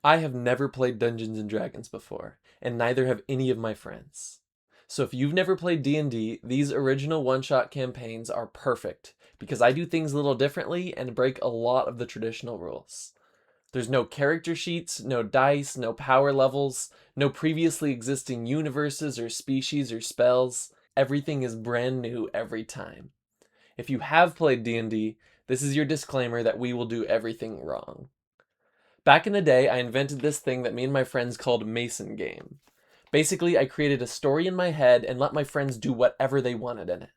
I have never played Dungeons & Dragons before, and neither have any of my friends. So if you've never played D&D, these original one-shot campaigns are perfect, because I do things a little differently and break a lot of the traditional rules. There's no character sheets, no dice, no power levels, no previously existing universes or species or spells. Everything is brand new every time. If you have played D&D, this is your disclaimer that we will do everything wrong. Back in the day, I invented this thing that me and my friends called Mason Game. Basically, I created a story in my head and let my friends do whatever they wanted in it.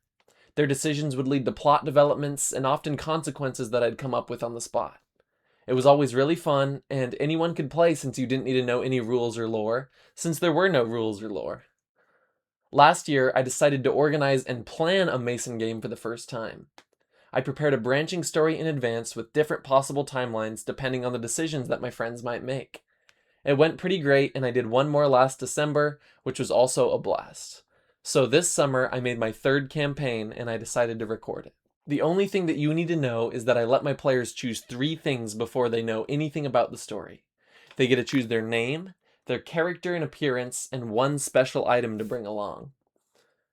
Their decisions would lead to plot developments and often consequences that I'd come up with on the spot. It was always really fun, and anyone could play since you didn't need to know any rules or lore, since there were no rules or lore. Last year, I decided to organize and plan a Mason Game for the first time. I prepared a branching story in advance with different possible timelines depending on the decisions that my friends might make. It went pretty great, and I did one more last December, which was also a blast. So this summer, I made my third campaign, and I decided to record it. The only thing that you need to know is that I let my players choose 3 things before they know anything about the story. They get to choose their name, their character and appearance, and 1 special item to bring along.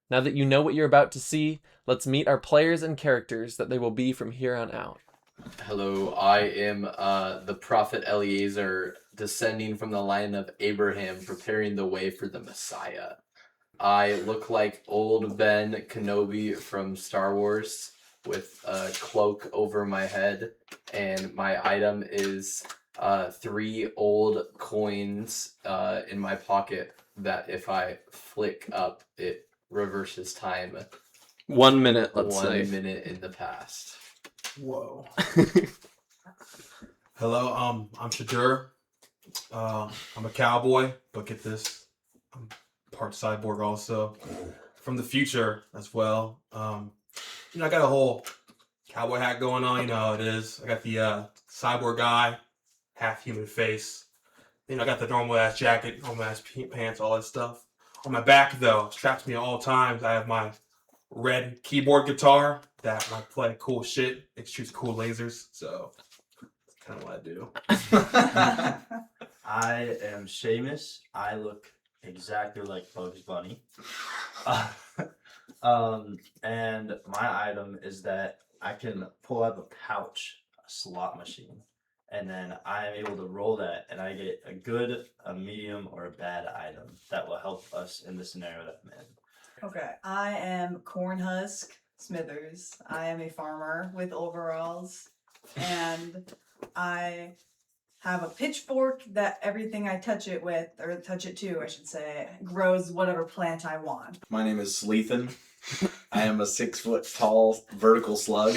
Now that you know what you're about to see, let's meet our players and characters that they will be from here on out. Hello, I am the Prophet Eliezer, descending from the line of Abraham, preparing the way for the Messiah. I look like old Ben Kenobi from Star Wars with a cloak over my head, and my item is 3 old coins in my pocket that if I flick up, it reverses time 1 minute, let's say. 1 minute in the past. Whoa. Hello, I'm Shadur. I'm a cowboy, but get this, I'm part cyborg also. From the future as well. I got a whole cowboy hat going on, you know how it is. I got the cyborg guy, half human face. I got the normal ass jacket, normal ass pants, all that stuff. On my back though, straps me at all times. I have my red keyboard guitar that when I play cool shit, it shoots cool lasers. So that's kind of what I do. I am Seamus. I look exactly like Bugs Bunny. And my item is that I can pull out of a pouch a slot machine, and then I am able to roll that, and I get a good, a medium, or a bad item that will help us in the scenario that I'm in. Okay, I am Cornhusk Smithers. I am a farmer with overalls, and I have a pitchfork that everything I touch it with, or touch it to, I should say, grows whatever plant I want. My name is Sleethan. I am a 6 foot tall vertical slug.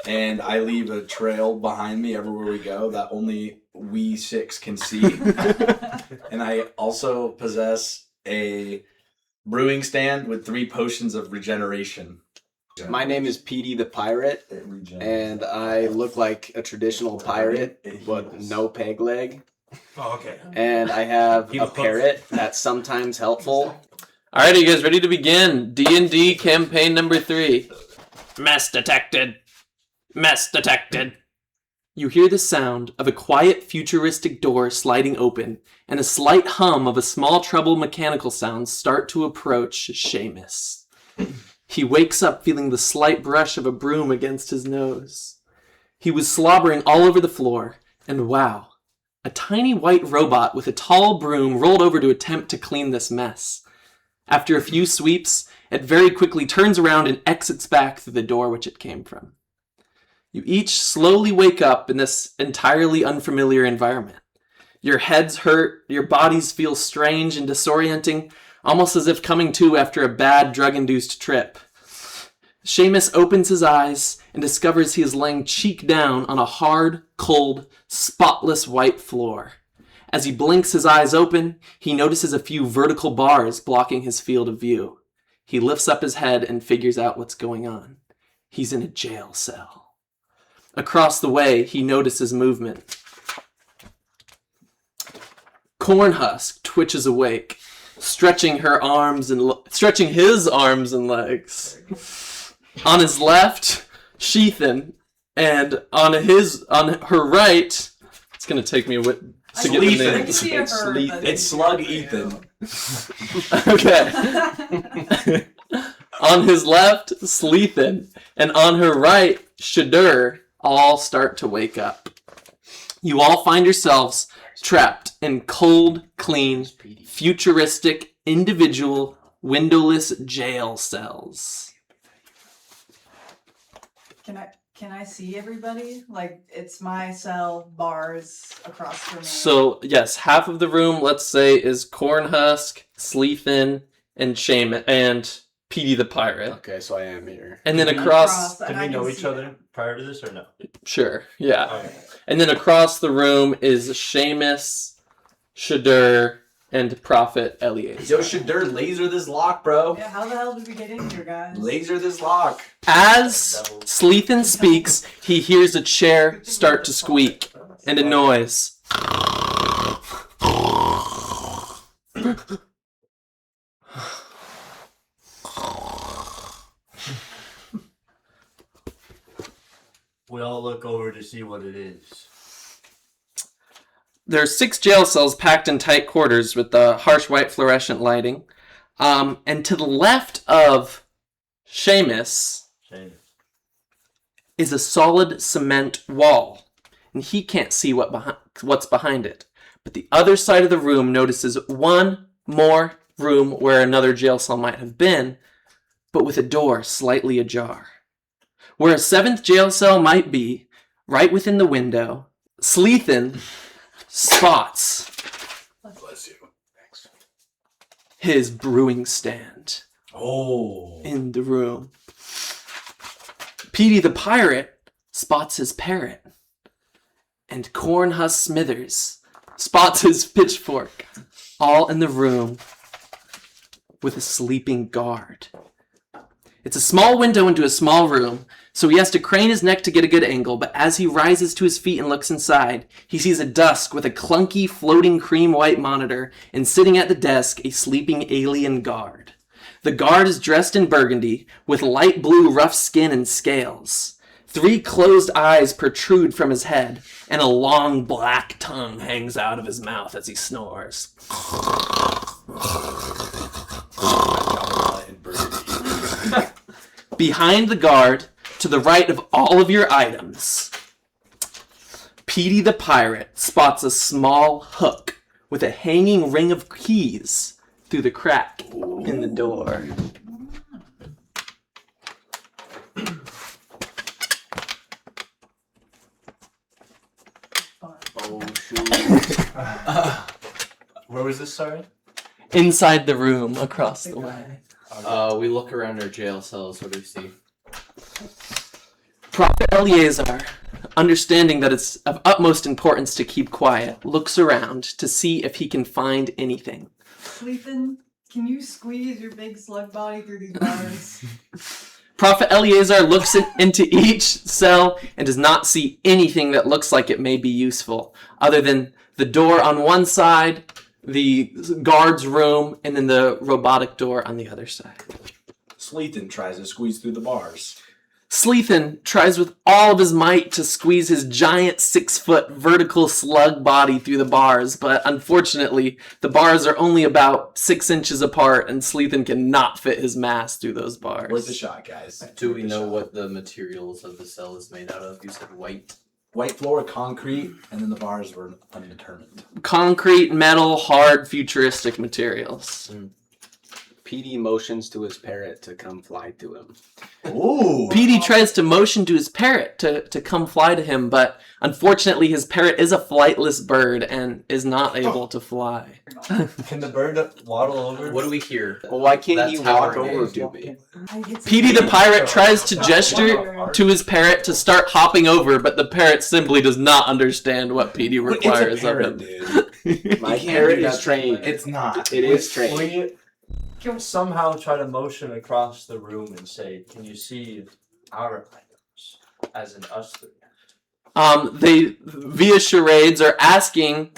And I leave a trail behind me everywhere we go that only we 6 can see. And I also possess a brewing stand with 3 potions of regeneration. My name is Petey the Pirate, and I look like a traditional pirate, but no peg leg. Oh, okay. And I have a parrot that's sometimes helpful. Alright, are you guys ready to begin? D&D campaign number 3. Mess detected. Mess detected. You hear the sound of a quiet, futuristic door sliding open, and a slight hum of a small treble mechanical sound start to approach Seamus. He wakes up feeling the slight brush of a broom against his nose. He was slobbering all over the floor, and wow, a tiny white robot with a tall broom rolled over to attempt to clean this mess. After a few sweeps, it very quickly turns around and exits back through the door which it came from. You each slowly wake up in this entirely unfamiliar environment. Your heads hurt, your bodies feel strange and disorienting, almost as if coming to after a bad drug-induced trip. Seamus opens his eyes and discovers he is laying cheek down on a hard, cold, spotless white floor. As he blinks his eyes open, he notices a few vertical bars blocking his field of view. He lifts up his head and figures out what's going on. He's in a jail cell. Across the way, he notices movement. Cornhusk twitches awake, stretching his arms and legs. On his left, Sheathan, and on her right, It's gonna take me a whip I to can get see- the I name. can see a It's herd, Sleeth. but It's Slug Ethan. Okay. On his left, Sleethan, and on her right, Shadur, all start to wake up. You all find yourselves trapped in cold, clean, futuristic, individual, windowless jail cells. Can I see everybody? Like, it's my cell, bars across from me. So, yes, half of the room, let's say, is Cornhusk, Sleethan, and Shaman, and Petey the Pirate. Okay, so I am here. And then And across... and Did I we can know each see other them. prior to this or no? Sure, yeah. Okay. And then across the room is Seamus, Shadur, and Prophet Eliezer. Yo, Shadur, laser this lock, bro. Yeah, how the hell did we get in here, guys? Laser this lock. As Sleethan speaks, he hears a chair start to squeak and a noise. We all look over to see what it is. There are 6 jail cells packed in tight quarters with the harsh white fluorescent lighting. And to the left of Seamus Shame. is a solid cement wall, and he can't see what's behind it. But the other side of the room notices one more room where another jail cell might have been, but with a door slightly ajar. Where a 7th jail cell might be, right within the window, Sleethan spots Bless you. his brewing stand Oh. in the room. Petey the Pirate spots his parrot. And Cornhusk Smithers spots his pitchfork. All in the room with a sleeping guard. It's a small window into a small room, so he has to crane his neck to get a good angle, but as he rises to his feet and looks inside, he sees a dusk with a clunky, floating cream white monitor, and sitting at the desk, a sleeping alien guard. The guard is dressed in burgundy, with light blue rough skin and scales. 3 closed eyes protrude from his head, and a long black tongue hangs out of his mouth as he snores. Behind the guard, to the right of all of your items, Petey the Pirate spots a small hook with a hanging ring of keys through the crack in the door. Oh, shoot. Where was this, sorry? Inside the room, across the way. We look around our jail cells. What do we see? Prophet Eliezer, understanding that it's of utmost importance to keep quiet, looks around to see if he can find anything. Sleethan, can you squeeze your big slug body through these bars? Prophet Eliezer looks into each cell and does not see anything that looks like it may be useful, other than the door on one side, the guard's room, and then the robotic door on the other side. Sleethan tries to squeeze through the bars. Sleethan tries with all of his might to squeeze his giant 6-foot vertical slug body through the bars, but unfortunately, the bars are only about 6 inches apart, and Sleethan cannot fit his mass through those bars. Worth a shot, guys. Do we Worth a know shot. what the materials of the cell is made out of? You said white. White floor, concrete, and then the bars were undetermined. Concrete, metal, hard, futuristic materials. Petey motions to his parrot to come fly to him. Ooh. Petey tries to motion to his parrot to come fly to him, but unfortunately his parrot is a flightless bird and is not able to fly. Can the bird waddle over? What do we hear? Well, why can't That's he how walk we're over engaged. to me? Petey the pirate tries to gesture to his parrot to start hopping over, but the parrot simply does not understand what Petey requires of him. Dude. My You can't parrot do is that. trained. It's not. It is trained. We can somehow try to motion across the room and say, "Can you see our items?" As in us three. They, via charades, are asking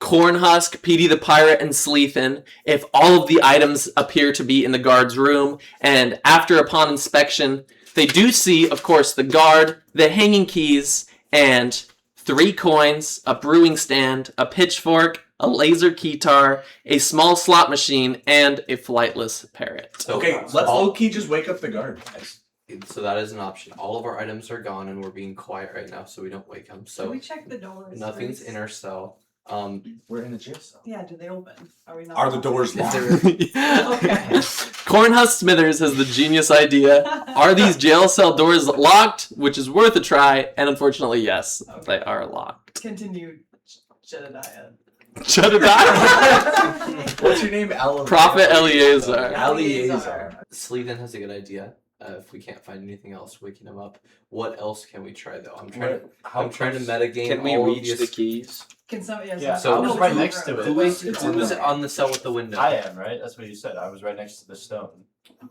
Cornhusk, Petey the Pirate, and Sleethan if all of the items appear to be in the guard's room, and upon inspection, they do see, of course, the guard, the hanging keys, and 3 coins, a brewing stand, a pitchfork, a laser keytar, a small slot machine, and a flightless parrot. So, Okay, let's low key just wake up the guard, guys. So that is an option. All of our items are gone, and we're being quiet right now, so we don't wake them. Can So we check the doors? nothing's first? in our cell. We're in a jail cell. Yeah, do they open? Are we not? Are the doors Is locked? there- Okay. Cornhusk Smithers has the genius idea. Are these jail cell doors locked? Which is worth a try, and unfortunately, yes, they are locked. Continue, Jedediah. Jedediah? What's your name? Prophet Eliezer. Eliezer. Sleeven has a good idea. If we can't find anything else, waking him up. What else can we try though? I'm trying to metagame. Can we all of reach the keys? Can some? Yeah, So- I was right next to it. Who's on the cell with the window? I am, right? That's what you said. I was right next to the stone.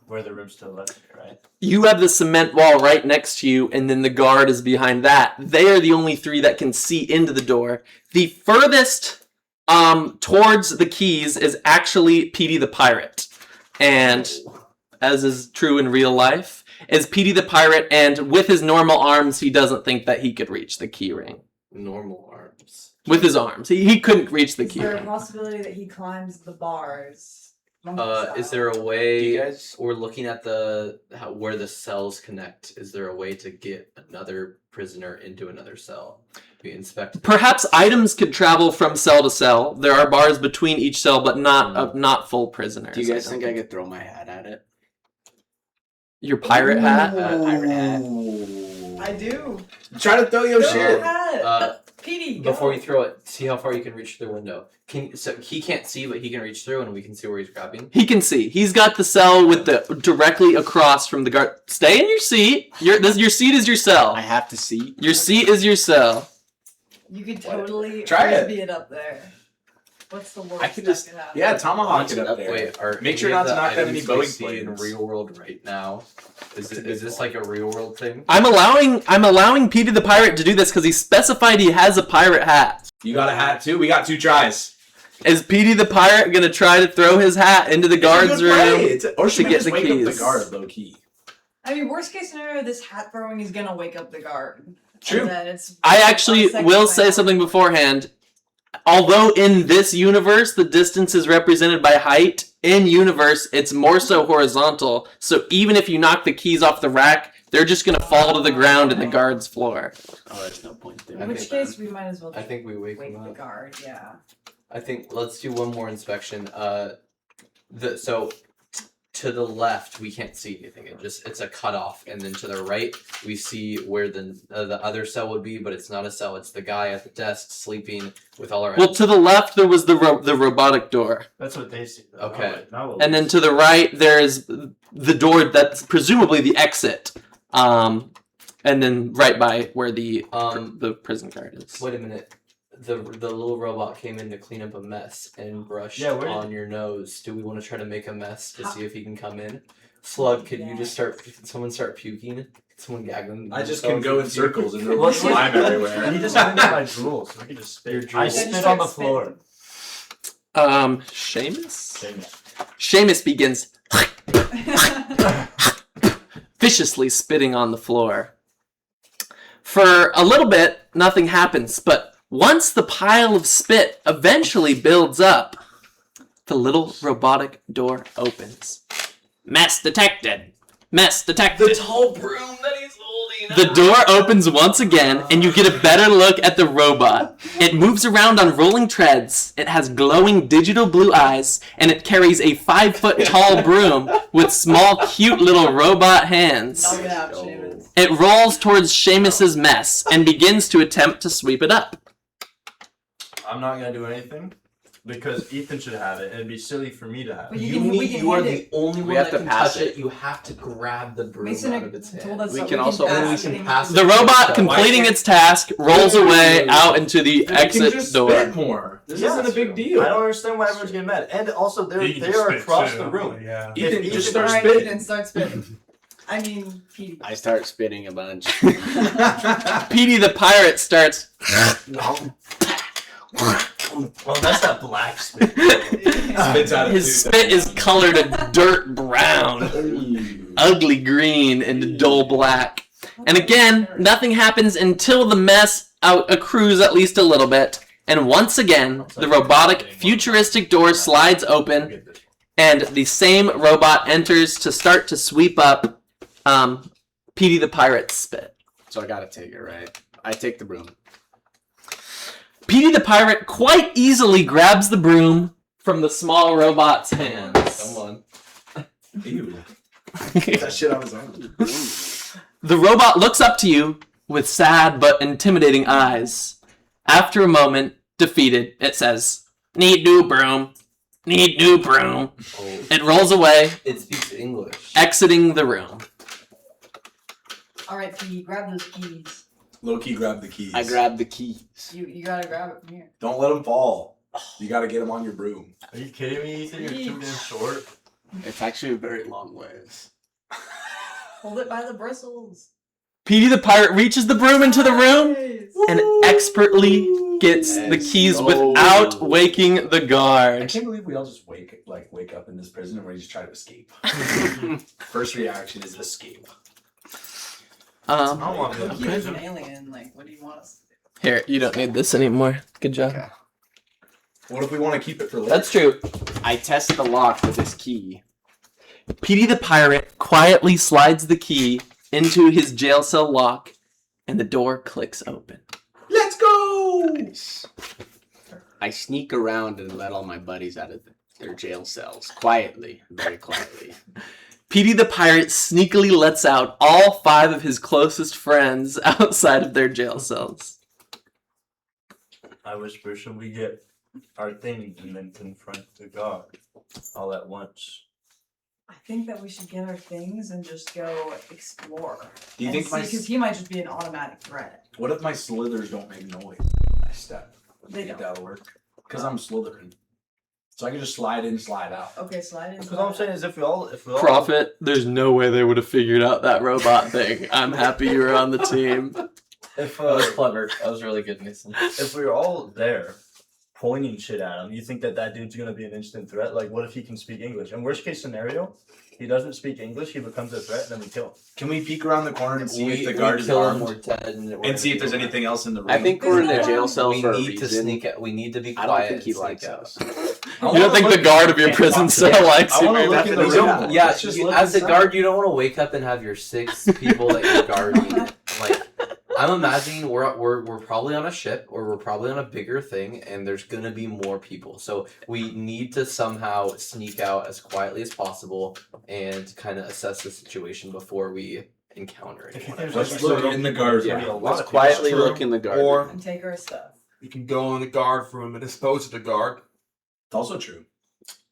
Where the room's to the left of me, right? You have the cement wall right next to you, and then the guard is behind that. They are the only 3 that can see into the door. The furthest towards the keys is actually Petey the Pirate. And as is true in real life, is Petey the Pirate, and with his normal arms, he doesn't think that he could reach the key ring. Normal arms. With his arms. He couldn't reach the Is key there a ring. possibility that he climbs the bars? monkey Is style? there a way? Do you guys- We're looking at where the cells connect. Is there a way to get another prisoner into another cell? We inspect. Perhaps items could travel from cell to cell. There are bars between each cell, but not full prisoners. Do you guys I think don't I could throw my hat at it? Your pirate hat? Pirate hat. I do. Try to throw your Throw your shit. hat. Petey, go. Before you throw it, see how far you can reach through the window. So he can't see, but he can reach through, and we can see where he's grabbing. He can see. He's got the cell with the directly across from the guard. Stay in your seat. Your seat is your cell. I have to see. Your seat is your cell. You could totally Try it. frisbee it up there. What's the worst I could that just- could happen? Yeah, tomahawk it Up up there. Wait, are Make sure any not of to the knock that many items we Boeing see in planes. real world right now? Is this like a real world thing? I'm allowing Petey the pirate to do this because he specified he has a pirate hat. You got a hat too? We got 2 tries. Is Petey the pirate gonna try to throw his hat into the guard's room? Or should to we get just the wake up the keys? guard low key? I mean, worst case scenario, this hat throwing is gonna wake up the guard. True. And then it's I actually on a second will say plan. something beforehand. Although in this universe the distance is represented by height, in universe it's more so horizontal. So even if you knock the keys off the rack, they're just gonna fall to the ground in the guard's floor. Oh, there's no point there. In which case, we might as well I think we wake wake him the up. guard. Yeah. I think let's do one more inspection. So to the left we can't see anything. It's a cutoff, and then to the right we see where the other cell would be, but it's not a cell. It's the guy at the desk sleeping with all our. Well, to the left there was the robotic door, That's what they see. though. Okay. Not what and we then to the right there's the door that's presumably the exit. And then right by where the prison guard is. Wait a minute. The little robot came in to clean up a mess and brushed Yeah, where- on your nose. Do we want to try to make a mess to How- see if he can come in? Slug, could Yeah. you just start? Could someone start puking? Could someone gag them? I just can go in circles and Well, there's slime everywhere. He just cleaned my drool, so we can just spit. Your I drool. Then spit on the start floor. Seamus? Seamus. Seamus begins viciously spitting on the floor. For a little bit, nothing happens, but once the pile of spit eventually builds up, the little robotic door opens. Mess detected. Mess detected. tall broom that he's holding. The door opens once again, and you get a better look at the robot. It moves around on rolling treads, it has glowing digital blue eyes, and it carries a 5-foot tall broom with small, cute little robot hands. Knock it out, Seamus. It rolls towards Seamus's mess and begins to attempt to sweep it up. I'm not gonna do anything because Ethan should have it, and it'd be silly for me to have But it. You are the only We one have that to can pass touch it. it. You have to grab the broom Mason out of its told hand. us We that can also- and we pass can things. pass it. The robot, Why completing can't- its task, rolls away out into the You can exit just door. spit more. This Yeah, isn't a that's big true. deal. I don't understand why everyone's getting mad. And also, You can they just are spit across too, the room. Yeah. Ethan, If just Ethan- start Alright, spitting. Ethan, start spitting. I mean, Petey. I start spitting a bunch. Petey the pirate starts. Well, that's that black spit. Spits out of His two. spit is colored a dirt brown, ugly green, and dull black. And again, nothing happens until the mess accrues at least a little bit, and once again, the robotic, futuristic door slides open, and the same robot enters to start to sweep up Petey the Pirate's spit. So I gotta take it, right? I take the broom. Petey the Pirate quite easily grabs the broom from the small robot's hands. Come on. Ew. That shit on his own. The robot looks up to you with sad but intimidating eyes. After a moment, defeated, it says, "Need new broom. Need new broom." Oh, It rolls away, it speaks English. exiting the room. All right, P, grab those keys. Low-key grab the keys. I grab the keys. You gotta grab it from here. Don't let them fall. You gotta get them on your broom. Are you kidding me, Ethan? You're too damn short. It's actually a very long ways. Hold it by the bristles. Petey the Pirate reaches the broom into the room Nice. and expertly gets the Let's keys go. without waking the I guard. can't believe we all just wake up in this prison and we just try to escape. First reaction is escape. I don't want to He was an alien. Like, what do you want us to do? Here, you don't need this anymore. Good job. Okay. What if we want to keep it for later? That's true. I test the lock with this key. Petey the Pirate quietly slides the key into his jail cell lock, and the door clicks open. Let's go! I sneak around and let all my buddies out of their jail cells. Quietly. Very quietly. Petey the Pirate sneakily lets out all 5 of his closest friends outside of their jail cells. I whisper, should we get our things and then confront the guard all at once? I think that we should get our things and just go explore. Do you think my Because he might just be an automatic threat. what if my slithers don't make noise? I step. They Think don't. that'll work. Because I'm slithering. So I can just slide in, slide out. Okay, slide in. Because all I'm saying is if we all Prophet, there's no way they would have figured out that robot thing. I'm happy you were on the team. if That was clever. That was really good, Mason. if we were all there pointing shit at him, you think that dude's gonna be an instant threat? Like, what if he can speak English? And worst case scenario, he doesn't speak English, he becomes a threat, and then we kill him. Can we peek around the corner and see if the We guard is kill him, armed? we're dead, And see if there's anything else in the room? I think we're in a There's no jail one- cell We for a need to reason. sneak out. We need to be I quiet. don't think he and likes sneak out. us. You don't think the guard of your prison cell likes I you? wanna very look in much? the You room. don't, yeah, Let's just you- look as a inside. guard, you don't want to wake up and have your 6 people that you're guarding. Like, I'm imagining we're probably on a ship or we're probably on a bigger thing, and there's gonna be more people. So we need to somehow sneak out as quietly as possible and kind of assess the situation before we encounter anyone. Let's look in the guard Yeah. room. Let's quietly True. look in the guard. Or And take our stuff. you can go in the guard room and dispose of the guard. It's also true.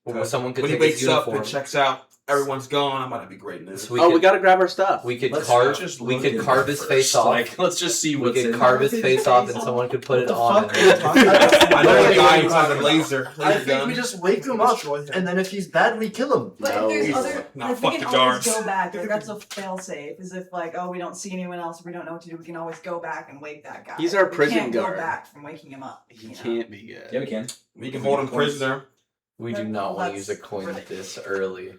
Well, someone could When he take his wakes up uniform. and checks out, everyone's gone. I might be great in this. So we Oh, could, we gotta grab our stuff. we could Let's carve just we look could in carve there his face first. off. Like, let's just see We what's could in carve there. his face off, and someone could put it on. fuck are you and- talking about? I know a Yeah, guy yeah, who's yeah. on a laser. I think we just wake him up, and then if he's bad, we kill him. But No. if there's other, Nah, like, fuck we the can always guards. go back. Like, that's a fail safe. Is if like, oh, we don't see anyone else, we don't know what to do. We can always go back and wake that guy. He's our We prison can't guard. Go back from waking him up. He you know? can't be good. Yeah, we can. We can hold him prisoner. We do not want to That's use a coin like this early.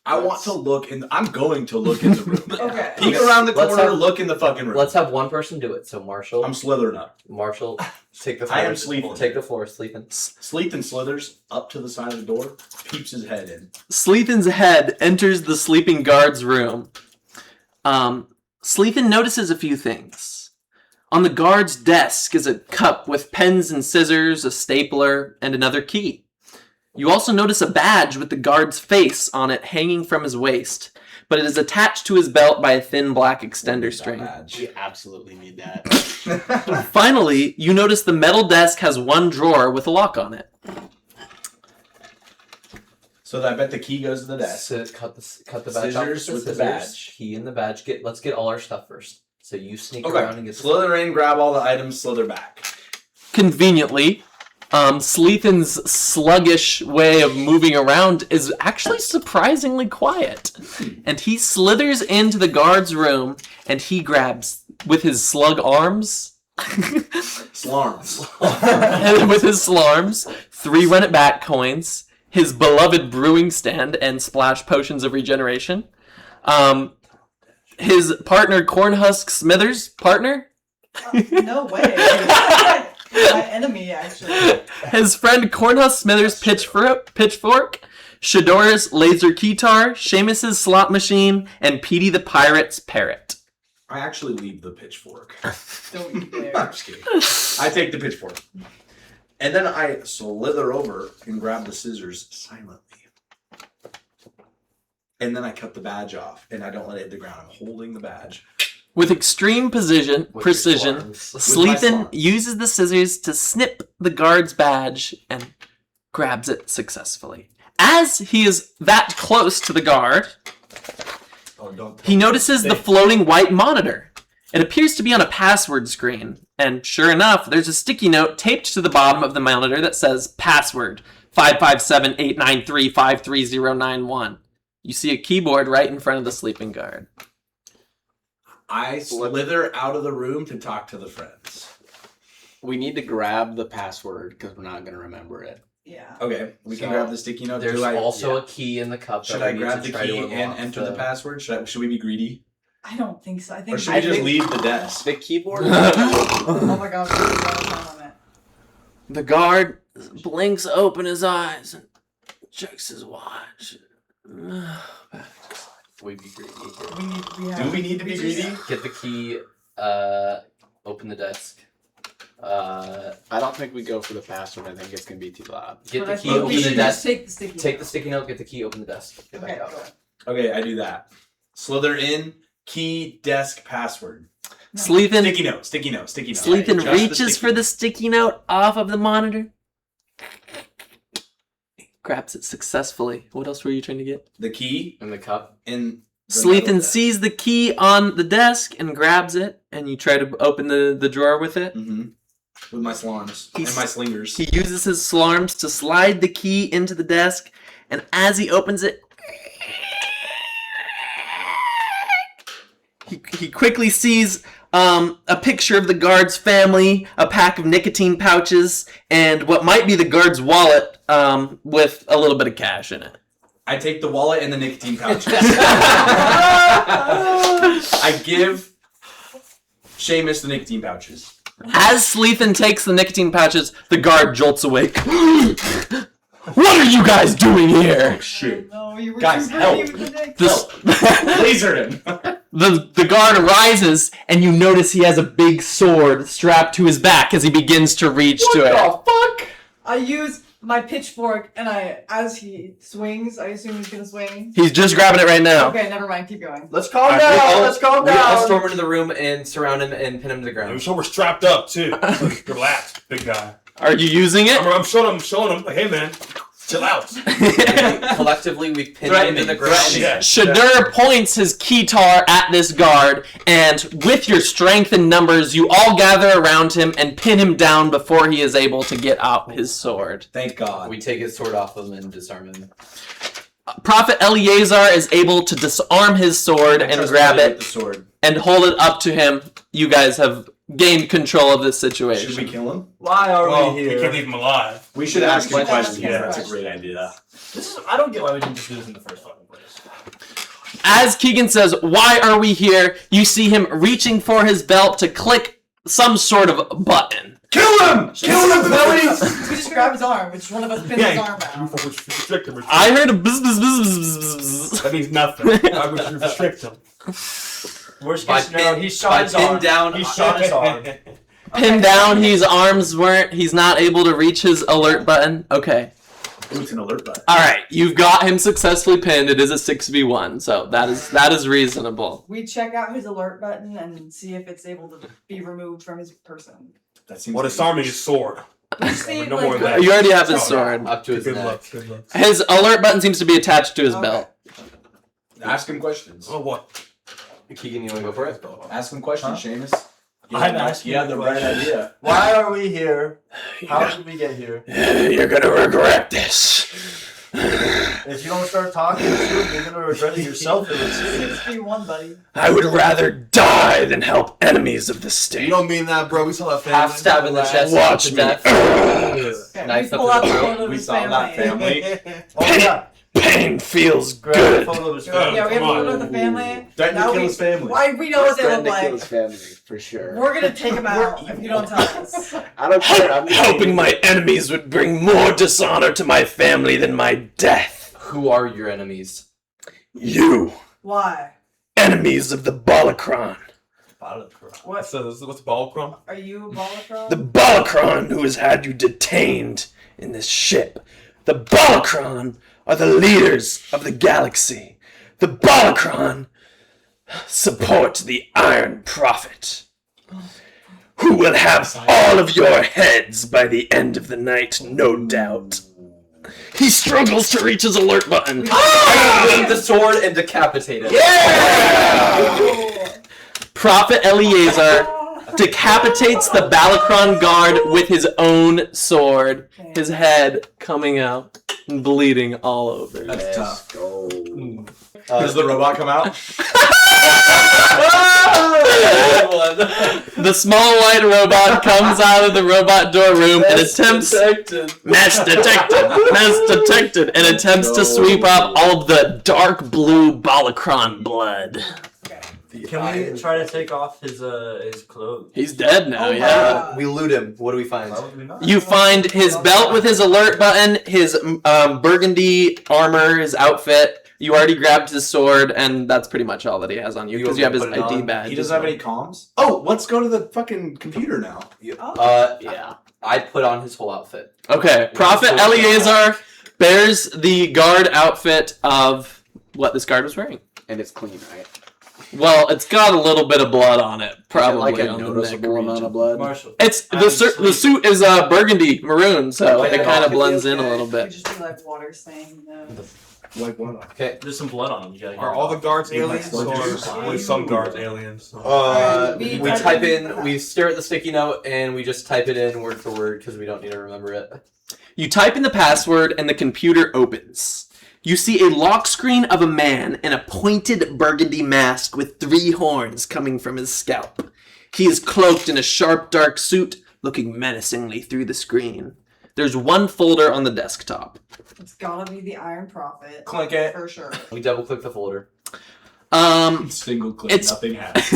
I want to look in. I'm going to look in the room. Okay. Peek around the Let's corner. have- Look in the fucking room. Let's have one person do it. So Marshall, I'm slithering up. Marshall, take the floor. I am sleeping. Take the floor, sleeping. Sleeping slithers up to the side of the door. Peeps his head in. Sleethan's head enters the sleeping guard's room. Sleethan notices a few things. On the guard's desk is a cup with pens and scissors, a stapler, and another key. You also notice a badge with the guard's face on it hanging from his waist, but it is attached to his belt by a thin black extender string. We absolutely need that. Finally, you notice the metal desk has one drawer with a lock on it. So I bet the key goes to the desk. So cut the badge off Scissors with the scissors, badge. Key in the badge. Let's get all our stuff first. So you sneak Okay. around and get Slither in, grab all the items, slither back. Conveniently, Sleethan's sluggish way of moving around is actually surprisingly quiet. And he slithers into the guard's room and he grabs, with his slug arms, Slarms. and with his slarms, 3 run it back coins, his beloved brewing stand, and splash potions of regeneration. His partner, Cornhusk Smithers' partner, No way. My enemy, actually. His friend Cornhusk Smithers' pitchfork, Shador's laser keytar, Seamus's slot machine, and Petey the Pirate's parrot. I actually leave the pitchfork. Don't you I'm dare. just kidding. I take the pitchfork. And then I slither over and grab the scissors silently. And then I cut the badge off, and I don't let it hit the ground. I'm holding the badge. With extreme precision, With your Sleethan slarms. uses the scissors to snip the guard's badge and grabs it successfully. As he is that close to the guard, Oh, don't. he notices the floating white monitor. It appears to be on a password screen, and sure enough, there's a sticky note taped to the bottom of the monitor that says password 557-893-53091. You see a keyboard right in front of the sleeping guard. I slither out of the room to talk to the friends. We need to grab the password because we're not going to remember it. Yeah. Okay, we can So, grab the sticky note. There's Do I, also a key in the cup. should that I we grab need the to try key to and unlock enter the password? Should we be greedy? I don't think so. I think Or should we just think- leave the desk? The keyboard. Oh my god, we're time limit. The guard blinks open his eyes and checks his watch. We be greedy. Do we need to be greedy? Get the key. Open the desk. I don't think we go for the password. I think it's going to be too loud. Get But the I key. think Open we the should desk. just take the sticky Take note. the sticky note. Get the key. Open the desk. Get back Okay, out. go ahead. Okay, I do that. Slither in, key, desk, password. Sleethan Sticky note, sticky note, sticky note. Sleethan Just reaches sticky for the sticky note off of the monitor. Grabs it successfully. What else were you trying to get? The key In the cup. in the Sleethan metal desk. sees the key on the desk and grabs it, and you try to open the drawer with it. Mhm. With my slarms He's- and my slingers. He uses his slarms to slide the key into the desk, and as he opens it, he quickly sees a picture of the guard's family, a pack of nicotine pouches, and what might be the guard's wallet with a little bit of cash in it. I take the wallet and the nicotine pouches. I give Seamus the nicotine pouches. As Sleethan takes the nicotine pouches, the guard jolts awake. What are you guys doing here? Shoot. No, you were Guys, too help. greedy with the dick. This- Laser him. The guard rises, and you notice he has a big sword strapped to his back as he begins to reach to it. fuck? I use my pitchfork, and as he swings, I assume he's gonna swing. He's just grabbing it right now. Okay, never mind. Keep going. Let's calm Alright, down. Let's calm We all down. storm into the room and surround him and pin him to the I'm ground. sure we're strapped up too. Relax, big guy. Are you using it? I'm showing him, like, hey man, chill out. Collectively, we pin him to the ground. Yeah. Shadur points his keytar at this guard, and with your strength and numbers, you all gather around him and pin him down before he is able to get out his sword. Thank God. We take his sword off him and disarm him. Prophet Eleazar is able to disarm his sword I and trust grab Elliot it with the sword. and hold it up to him. You guys have gained control of this situation. Should we kill him? Why are Well, we you can't here? leave him alive. We should Yeah, ask him we should ask questions. him Yeah, that's a questions. great idea. I don't get why we didn't just do this in the first fucking place. As Keegan says, "Why are we here?" you see him reaching for his belt to click some sort of button. Kill him! Kill him, Billy! We just grab his arm. Which one of us pins his arm down? Restrict him. I heard a bzz bzz bzz bzz bzz. That means nothing. I would restrict him. Worst By case scenario, pin- he by shot his pin arm. down- He shot his arm. Pinned down, he's not able to reach his alert button. Okay. Ooh, it's an alert button. Alright, you've got him successfully pinned. It is a 6v1, so that is reasonable. We check out his alert button and see if it's able to be removed from his person. That seems Well, disarming his sword. We see, No more like, than that. You already have his Oh, sword. Up to his Good neck. luck. Good luck. His alert button seems to be attached to his Okay. belt. Ask him questions. Oh, what? Keegan, you want to go for it? Ask him questions, Seamus. I'm asking You have the you right questions. idea. Why are we here? How did we get here? You're gonna regret this. If you don't start talking soon, you're gonna regret it yourself. It would seem. 6v1, buddy. I would rather die than help enemies of the state. You don't mean that, bro. We saw that family. Half stab in the chest. Watch to me. death. Okay, Knife we up pull in out the the throat. photo of We his saw that family. family. Oh yeah. Pin pain feels Grab a good. photo of his Yeah. family. Yeah, we have a Come photo on. of the family. Threaten Now to kill we- his family. Why we know what they Threaten look to kill like. his family, for sure. We're gonna take them out if you don't tell us. I don't care. I'm just Hoping my enemies would bring more dishonor to my family than my death. Who are your enemies? You, Why? enemies of the Balakron. What? What's Balcrum? Are you a Balakron? The Balakron who has had you detained in this ship. The Balakron are the leaders of the galaxy. The Balakron support the Iron Prophet, who will have all of your heads by the end of the night, no doubt. He struggles to reach his alert button. Take the sword and decapitate it. Prophet Eleazar decapitates the Balakron guard with his own sword, his head coming out and bleeding all over. That's tough. go. Does the robot come out? The small white robot comes out of the robot door room and attempts Match detected and attempts to sweep up all of the dark blue Balakron blood. Can we try to take off his clothes? He's dead now, Oh my yeah. God. We loot him. What do we find? Why would we not? You find his belt with his alert button, his burgundy armor, his outfit. You already grabbed his sword, and that's pretty much all that he has on you because you have his Put it ID on. badge. He doesn't have any comms? Oh, let's go to the fucking computer now. Yeah. I put on his whole outfit. Okay. Prophet Eleazar bears the guard outfit of what this guard was wearing. And it's clean, right? Well, it's got a little bit of blood on it, probably Like a on the neck noticeable amount region. of blood. Marshall. It's I'm the asleep. suit is burgundy maroon, so Like it a kind of coffee, blends in a Okay. little Could bit. just be like water stain. No. Like what? Okay. There's some blood on him. You gotta get Are it all the off. guards Yeah, aliens, like or soldiers. only some guards aliens? We type in, we stare at the sticky note, and we just type it in word for word because we don't need to remember it. You type in the password, and the computer opens. You see a lock screen of a man in a pointed burgundy mask with 3 horns coming from his scalp. He is cloaked in a sharp, dark suit, looking menacingly through the screen. There's one folder on the desktop. It's gotta be the Iron Prophet. Clink it. For sure. We double click the folder. Single click. It's- Nothing happens.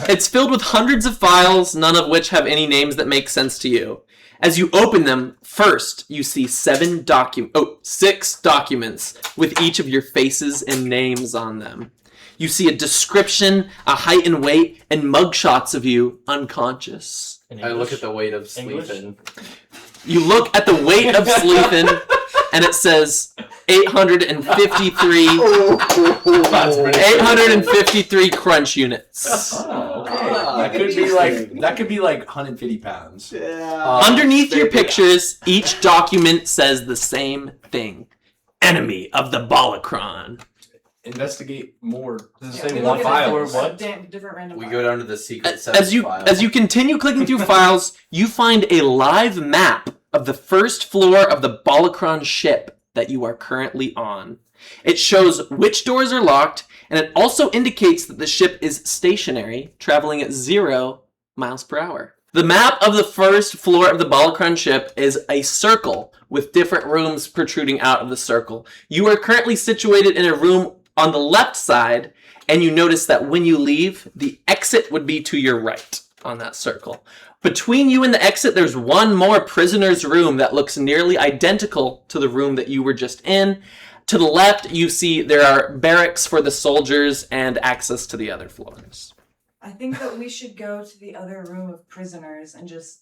It's filled with hundreds of files, none of which have any names that make sense to you. As you open them, first you see 6 documents with each of your faces and names on them. You see a description, a height and weight, and mugshots of you unconscious. In I look English? at the weight of English? sleeping. You look at the weight of Sleepin, and it says 853 853 crunch units. Oh, okay. Ah, That could be like 150 pounds. Yeah. Underneath your pictures, each document says the same thing. Enemy of the Balakron. Investigate more. Does it Yeah, say we one look at file it or as what? Different random We files. go down to the secret As settings you file. as you continue clicking through files, you find a live map of the first floor of the Balakron ship that you are currently on. It shows which doors are locked, and it also indicates that the ship is stationary, traveling at 0 miles per hour. The map of the first floor of the Balakron ship is a circle with different rooms protruding out of the circle. You are currently situated in a room on the left side, and you notice that when you leave, the exit would be to your right on that circle. Between you and the exit, there's one more prisoner's room that looks nearly identical to the room that you were just in. To the left, you see there are barracks for the soldiers and access to the other floors. I think that we should go to the other room of prisoners and just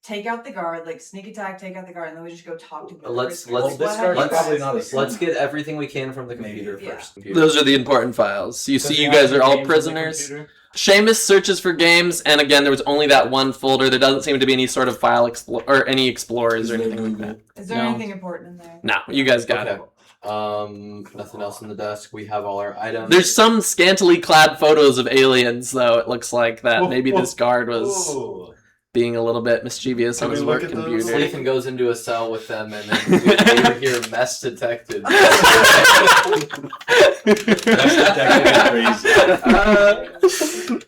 take out the guard, like sneak attack, take out the guard, and then we just go talk to the Let's- prisoners. let's- What this have guard you is probably guys not a fixed? Let's get everything we can from the computer Yeah. first. Those are the important files. You see, you guys are all prisoners. Seamus searches for games, and again, there was only that one folder. There doesn't seem to be any sort of file or any explorers or anything like that. Is there No. anything important in there? No, you guys got it. Nothing else on the desk. We have all our items. There's some scantily clad photos of aliens, though. It looks like that maybe this guard was being a little bit mischievous on Can his we work look at those? computer. Sleeping goes into a cell with them, and then we hear mess detected.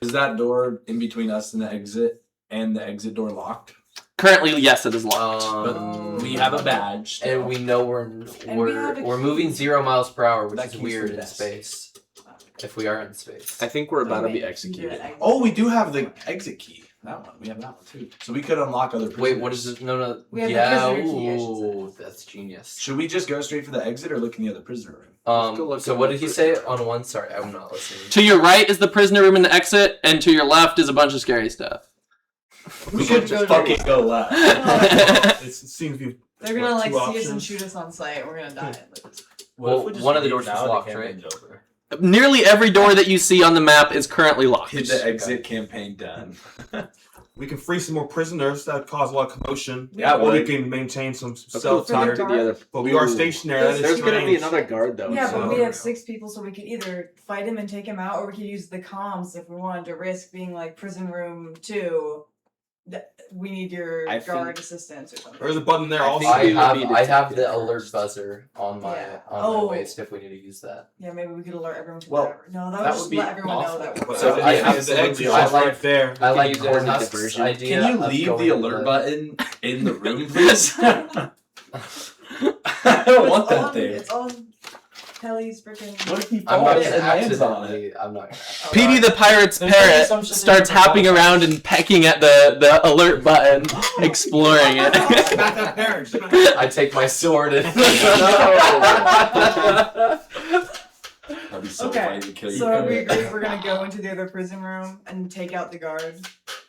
Is that door in between us and the exit door locked? Currently, yes, it is locked. Um, We have a badge. and we know we're have a we're moving 0 miles per hour, which That is key's weird the in best. space. If we are in space, I think we're about to Wait, be you can do executed. it. Oh, we do have the exit key. That one. We have that one too. So we could unlock other prisoners. wait, what is this? No. We have the yeah, prisoner key, I should ooh, that's genius. Should we just go straight for the exit or look in the other prisoner room? go look So at what the did he say on one? Sorry, I'm not listening. To your right is the prisoner room and the exit, and to your left is a bunch of scary stuff. We could just fucking go left. It seems we've They're gonna What, like two see us and options? shoot us on sight. We're gonna die. Well, one of the doors was locked, right? Nearly every door that you see on the map is currently locked. Hit the exit campaign done. we can free some more prisoners that cause a lot of commotion. Yeah, or we well, can maintain some Let's go stealth talk time. to the other. But we are Ooh. stationary. That is There's gonna be strange. another guard though. Yeah, so- but we have 6 people, so we could either fight him and take him out, or we could use the comms if we wanted to risk being like prison room 2. We need your I guard think- assistance or something. There's a button there I also. think I we would have need to I have take the it alert first. buzzer on my Yeah. on Oh. my waist if we need to use that. Yeah, maybe we could alert everyone to Well, whatever. No, that that would would just be let everyone awful. know that. But So the I exit absolutely- is I right like- there. I like use it as a Cornhusk's diversion. idea. Can you of leave going the to alert button in the room, please? I It's don't want that on- there. It's on Kelly's freaking. What if he I'm not falls gonna and lands on it? accidentally. I'm not. Petey the pirate's There's gonna be parrot some shit starts that you hopping can around and pecking at the alert button, exploring it. Smack that parent. Smack. I take my sword and. That'd be so Okay, funny to kill you. So we agree we're gonna go into the other prison room and take out the guard.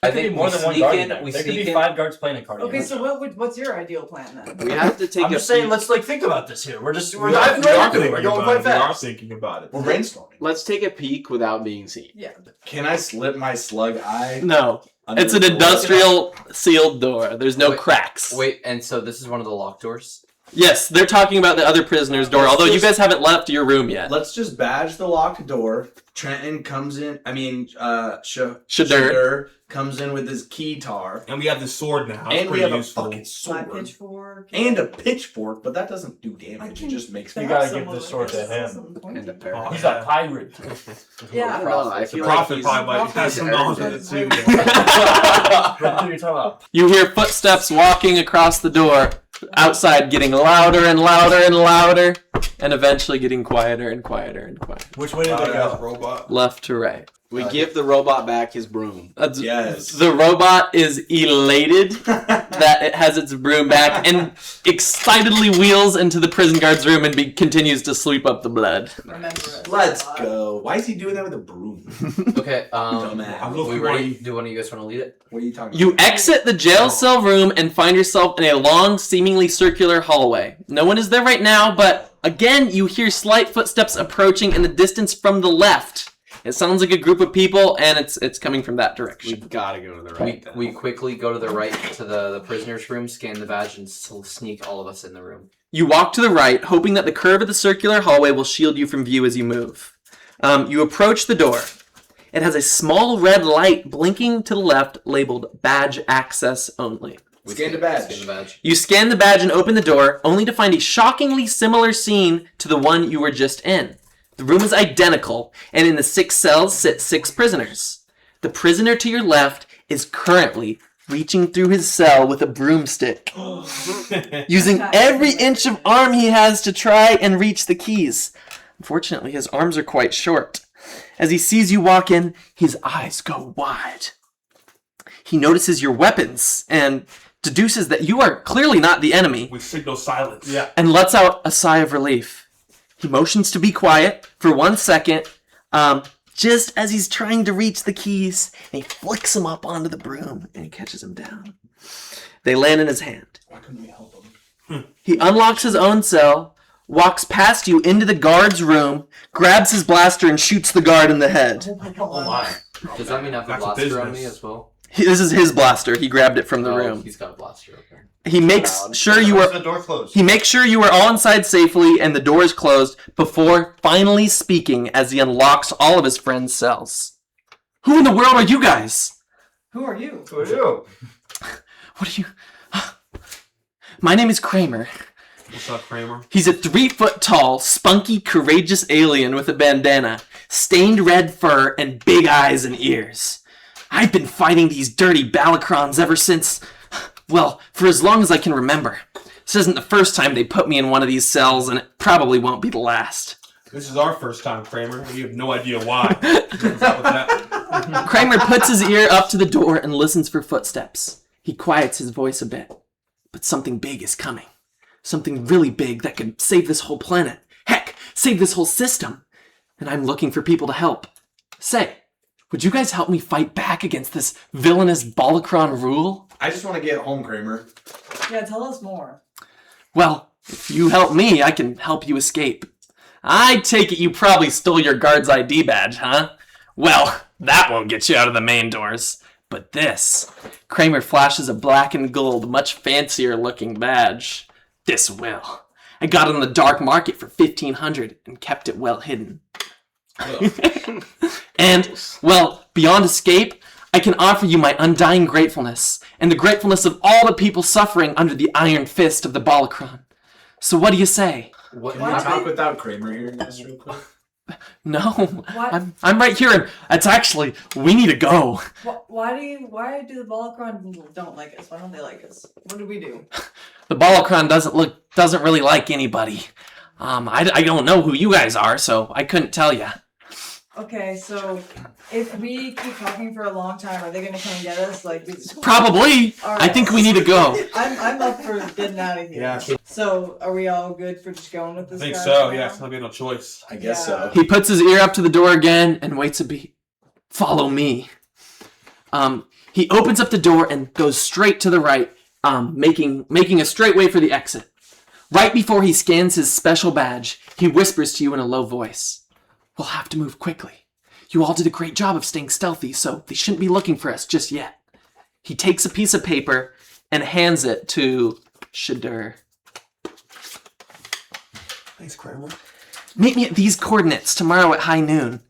I There could think be more we than one sneak guard in. in there. We There could sneak be in. 5 guards playing a card. Okay, so what's your ideal plan then? We have to take I'm a just saying, peek- let's think about this here. We're We diving are right into it. thinking We're going about quite it. We are fast. thinking about it. We're brainstorming. Let's take a peek without being seen. Yeah. Can I slip my slug eye? No, under it's the an door? industrial sealed door. There's no Wait, cracks. Wait, and so this is one of the locked doors. Yes, they're talking about the other prisoner's door, although you guys haven't left your room yet. Let's just badge the locked door. Trenton comes in. Shadur. Shadur comes in with his keytar. And we have the sword now. It's And we pretty have useful. a fucking My sword. pitchfork. And a pitchfork, but that doesn't do I damage. It can just makes You me. gotta stab give the someone sword with to this him. at some point. And a parrot. Oh, He's yeah. a pirate. Yeah. I don't know. I The feel like prophet he's probably might have some knowledge of it too. What are you talking about? You hear footsteps walking across the door, outside getting louder and louder and louder, and eventually getting quieter and quieter and quieter. Which way did they go? Robot. Left to right. We give the robot back his broom. Yes. The robot is elated that it has its broom back and excitedly wheels into the prison guard's room and continues to sweep up the blood. Remember it. Let's go. Why is he doing that with a broom? Okay. Dumbass. We ready? Do one of you guys want to lead it? What are you talking You about? exit the jail cell room and find yourself in a long, seemingly circular hallway. No one is there right now, but again, you hear slight footsteps approaching in the distance from the left. It sounds like a group of people, and it's coming from that We direction. gotta go to the right. We quickly go to the right to the prisoner's room, scan the badge, and sneak all of us in the room. You walk to the right, hoping that the curve of the circular hallway will shield you from view as you move. You approach the door. It has a small red light blinking to the left, labeled Badge Access Only. We Scan the badge. Scan the badge. You scan the badge and open the door, only to find a shockingly similar scene to the one you were just in. The room is identical, and in the 6 cells sit 6 prisoners. The prisoner to your left is currently reaching through his cell with a broomstick, using every inch of arm he has to try and reach the keys. Unfortunately, his arms are quite short. As he sees you walk in, his eyes go wide. He notices your weapons and deduces that you are clearly not the enemy, We signal silence. Yeah. and lets out a sigh of relief. He motions to be quiet for 1 second, just as he's trying to reach the keys, and he flicks him up onto the broom and he catches him down. They land in his hand. Why couldn't we help him? He unlocks his own cell, walks past you into the guard's room, grabs his blaster, and shoots the guard in the head. Oh my. Does that mean I have a Back to blaster on me business. as well? This is his blaster. He grabbed it from the Oh, room. He's got a blaster. Okay. He makes sure you Where's are the door closed? He makes sure you are all inside safely and the door is closed before finally speaking as he unlocks all of his friends' cells. Who in the world are you guys? Who are you? Who are you? What are you? My name is Kramer. What's up, Kramer? He's a 3-foot-tall, spunky, courageous alien with a bandana, stained red fur, and big eyes and ears. I've been fighting these dirty balacrons ever since Well, for as long as I can remember. This isn't the first time they put me in one of these cells, and it probably won't be the last. This is our first time, Kramer. We have no idea why. What's up with that? Kramer puts his ear up to the door and listens for footsteps. He quiets his voice a bit. But something big is coming. Something really big that could save this whole planet. Heck, save this whole system. And I'm looking for people to help. Say, would you guys help me fight back against this villainous Balakron rule? I just want to get home, Kramer. Yeah, tell us more. Well, if you help me, I can help you escape. I take it you probably stole your guard's ID badge, huh? Well, that won't get you out of the main doors. But this, Kramer flashes a black and gold, much fancier looking badge. This will. I got it on the dark market for $1,500 and kept it well hidden. And, well, beyond escape, I can offer you my undying gratefulness and the gratefulness of all the people suffering under the iron fist of the Balakron. So what do you say? What? Can we talk without Kramer hearing this real quick? No, What? I'm right here, and it's actually, we need to go. Why do the Balakron don't like us? Why don't they like us? What did we do? The Balakron doesn't really like anybody. I don't know who you guys are, so I couldn't tell you. Okay, so if we keep talking for a long time, are they gonna come and get us? Like, Probably. All I right. think we need to go. I'm up for getting out of here. Yeah. So are we all good for just going with I this? think guy so. for Yeah, now? it's not be no choice. I guess Yeah. so. He puts his ear up to the door again and waits a beat. Follow me. He opens up the door and goes straight to the right, making a straight way for the exit. Right before he scans his special badge, he whispers to you in a low voice. We'll have to move quickly. You all did a great job of staying stealthy, so they shouldn't be looking for us just yet. He takes a piece of paper and hands it to Shadur. Thanks, Kramer. Meet me at these coordinates tomorrow at high noon.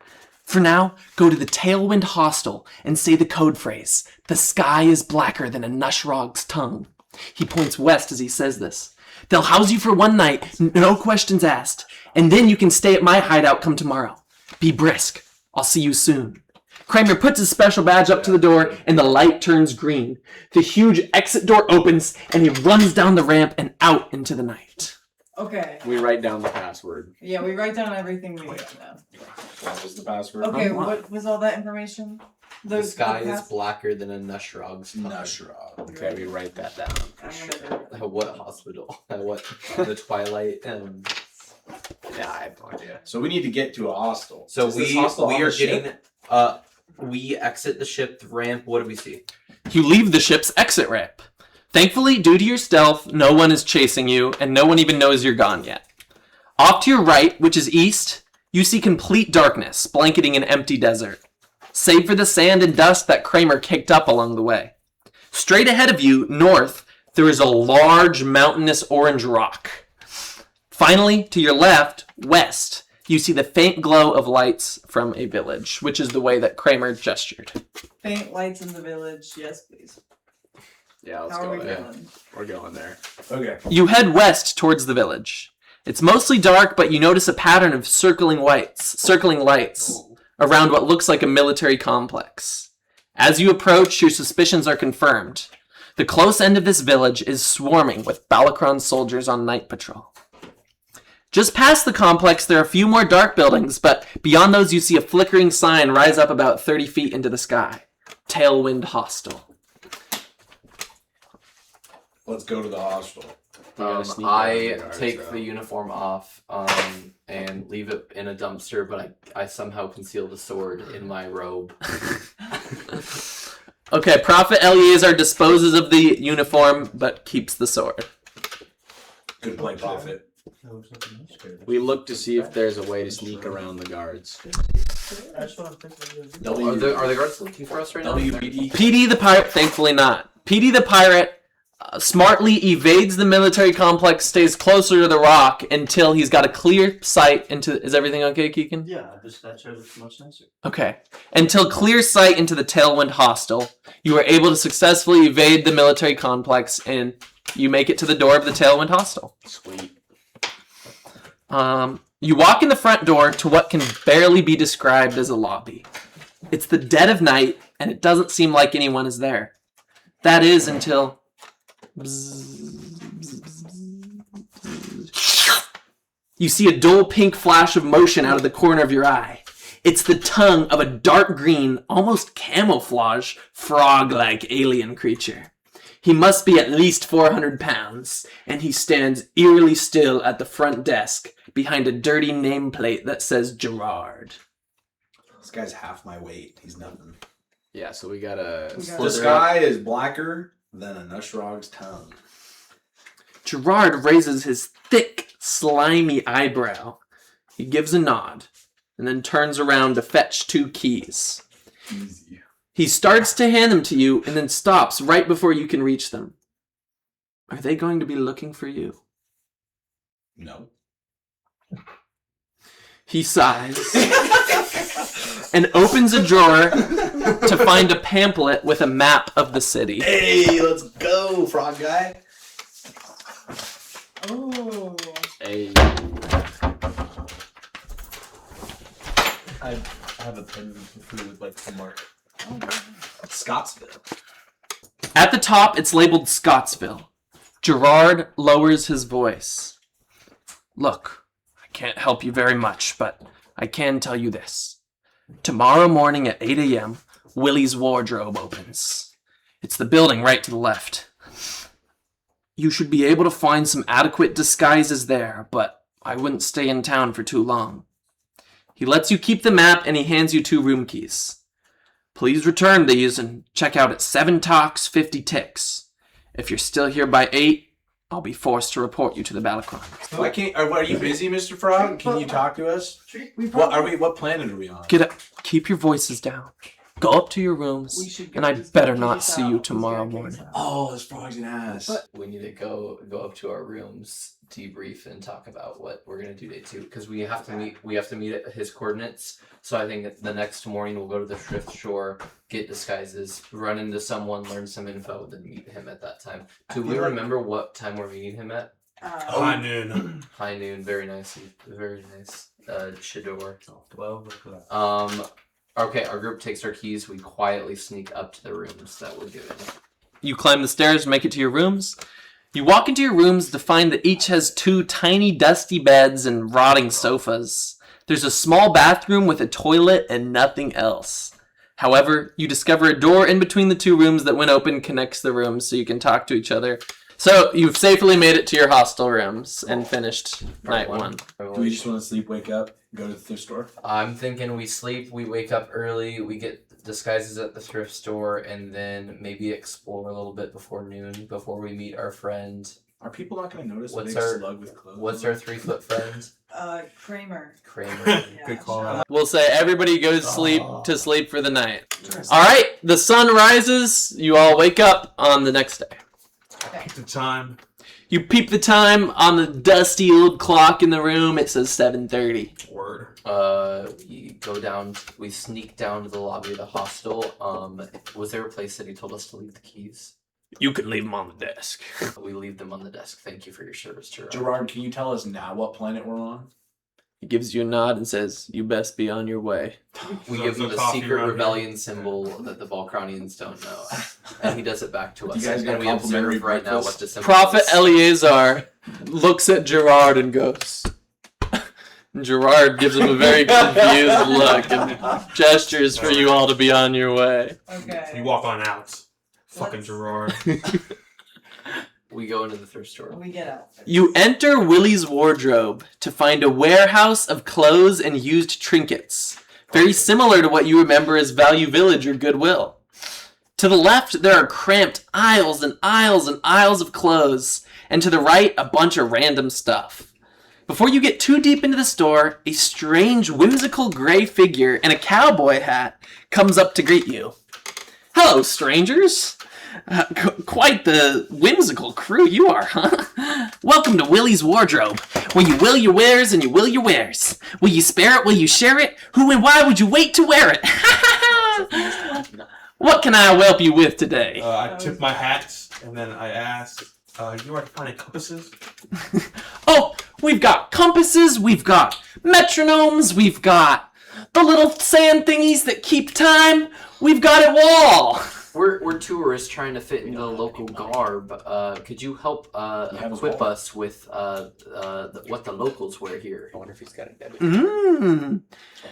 For now, go to the Tailwind Hostel and say the code phrase, "The sky is blacker than a Nushrog's tongue." He points west as he says this. They'll house you for one night, no questions asked, and then you can stay at my hideout come tomorrow. Be brisk. I'll see you soon. Kramer puts his special badge up to the door, and the light turns green. The huge exit door opens, and he runs down the ramp and out into the night. Okay. We write down the password. Yeah, we write down everything we got now. What was the password? Okay, what was all that information? The sky is pass- blacker than a Nushrog's tongue. Nushrog. Okay, we write that down. I'm gonna At what hospital? At what? The Twilight. Yeah, I have no idea. So we need to get to a hostel. So Is this we hostel on are the ship? getting. We exit the ship ramp. What do we see? You leave the ship's exit ramp. Thankfully, due to your stealth, no one is chasing you, and no one even knows you're gone yet. Off to your right, which is east, you see complete darkness, blanketing an empty desert, save for the sand and dust that Kramer kicked up along the way. Straight ahead of you, north, there is a large mountainous orange rock. Finally, to your left, west, you see the faint glow of lights from a village, which is the way that Kramer gestured. faint lights in the village. Yes, please. Yeah, let's How are go we there. going? We're going there. Okay. You head west towards the village. It's mostly dark, but you notice a pattern of circling lights around what looks like a military complex. As you approach, your suspicions are confirmed. The close end of this village is swarming with Balakron soldiers on night patrol. Just past the complex, there are a few more dark buildings, but beyond those you see a flickering sign rise up about 30 feet into the sky. Tailwind Hostel. Let's go to the hostel. We gotta sneak around I the guards, take though. the uniform off and leave it in a dumpster, but I somehow conceal the sword in my robe. Okay, Prophet Eleazar disposes of the uniform, but keeps the sword. Good play, Prophet. We look to see if there's a way to sneak around the guards. Are the guards looking for us right now? WBD. PD the Pirate, thankfully not. PD the Pirate smartly evades the military complex, stays closer to the rock until he's got a clear sight into... Is everything okay, Keegan? Yeah, that shows it's much nicer. Okay. Until clear sight into the Tailwind Hostel, you are able to successfully evade the military complex, and you make it to the door of the Tailwind Hostel. Sweet. You walk in the front door to what can barely be described as a lobby. It's the dead of night, and it doesn't seem like anyone is there. That is until You see a dull pink flash of motion out of the corner of your eye. It's the tongue of a dark green, almost camouflage, frog-like alien creature. He must be at least 400 pounds, and he stands eerily still at the front desk behind a dirty nameplate that says Gerard. This guy's half my weight. He's nothing. Yeah, so we gotta We split This her up. guy is blacker than a Nushrog's tongue. Gerard raises his thick, slimy eyebrow. He gives a nod, and then turns around to fetch 2 keys. Easy. He starts to hand them to you, and then stops right before you can reach them. Are they going to be looking for you? No. He sighs and opens a drawer to find a pamphlet with a map of the city. Hey, let's go, frog guy. Oh. Hey. I have a pen with like some mark. Scottsville. At the top, it's labeled Scottsville. Gerard lowers his voice. Look, I can't help you very much, but I can tell you this. Tomorrow morning at 8 a.m., Willie's wardrobe opens. It's the building right to the left. You should be able to find some adequate disguises there, but I wouldn't stay in town for too long. He lets you keep the map and he hands you 2 room keys. Please return these and check out at 7 talks, 50 ticks. If you're still here by 8, I'll be forced to report you to the Balacron. Why can't? Are you busy, Mr. Frog? Can you talk to us? What are we? What planet are we on? Get up. Keep your voices down. Go up to your rooms, and I better not see you tomorrow morning. Oh, this frog's an ass. We need to go up to our rooms, debrief, and talk about what we're gonna do day 2 because we have to meet. We have to meet at his coordinates. So I think the next morning we'll go to the thrift store, get disguises, run into someone, learn some info, then meet him at that time. Do we remember what time we're meeting him at? High noon. High noon. Very nice. Very nice. Shador. 12. Okay, our group takes our keys. We quietly sneak up to the rooms that we're given. You climb the stairs and make it to your rooms. You walk into your rooms to find that each has 2 tiny, dusty beds and rotting sofas. There's a small bathroom with a toilet and nothing else. However, you discover a door in between the 2 rooms that when open connects the rooms so you can talk to each other. So you've safely made it to your hostel rooms and finished night 1. Do we just want to sleep, wake up, go to the thrift store? I'm thinking we sleep, we wake up early, we get disguises at the thrift store, and then maybe explore a little bit before noon, before we meet our friend. Are people not going to notice What's a big our- slug with clothes? What's our 3-foot friend? Kramer. Kramer. Yeah. Good call out. We'll say everybody goes to sleep for the night. All right, the sun rises. You all wake up on the next day. The time. You peep the time on the dusty old clock in the room. It says 7:30. Word. We go down. We sneak down to the lobby of the hostel. Was there a place that he told us to leave the keys? You can leave them on the desk. We leave them on the desk. Thank you for your service, Gerard. Gerard, can you tell us now what planet we're on? He gives you a nod and says, "You best be on your way." We So give him no the coffee secret around rebellion symbol that the Balkronians don't know, and he does it back to us. You guys got and we complimentary observe right now breakfast? what the symbol Prophet is. Eleazar looks at Gerard and goes. And Gerard gives him a very confused look and gestures for you all to be on your way. Okay. You walk on out. Fucking Let's- Gerard. We go into the thrift store. We get out. You enter Willie's wardrobe to find a warehouse of clothes and used trinkets, very similar to what you remember as Value Village or Goodwill. To the left, there are cramped aisles and aisles and aisles of clothes, and to the right, a bunch of random stuff. Before you get too deep into the store, a strange, whimsical gray figure in a cowboy hat comes up to greet you. Hello, strangers. Quite the whimsical crew you are, huh? Welcome to Willie's Wardrobe, where you will your wares and you will your wares. Will you spare it? Will you share it? Who and why would you wait to wear it? What can I help you with today? I tip my hat and then I ask, you are finding compasses? Oh, we've got compasses, we've got metronomes, we've got the little sand thingies that keep time. We've got it all. We're tourists trying to fit into the local garb. Could you help equip us with what the locals wear here? I wonder if he's got a debit.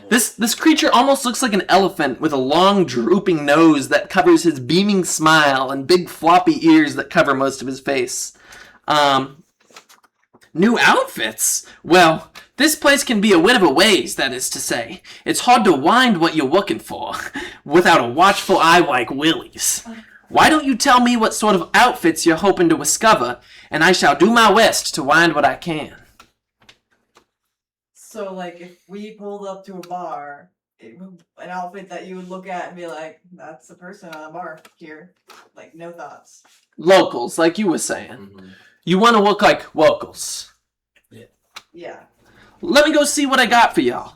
This creature almost looks like an elephant with a long drooping nose that covers his beaming smile and big floppy ears that cover most of his face. New outfits? Well, this place can be a bit of a ways, that is to say. It's hard to wind what you're looking for without a watchful eye like Willie's. Why don't you tell me what sort of outfits you're hoping to discover, and I shall do my best to wind what I can. So, like, if we pulled up to a bar, an outfit that you would look at and be like, that's the person on the bar here. Like, no thoughts. Locals, like you were saying. You want to look like locals. Yeah. Let me go see what I got for y'all.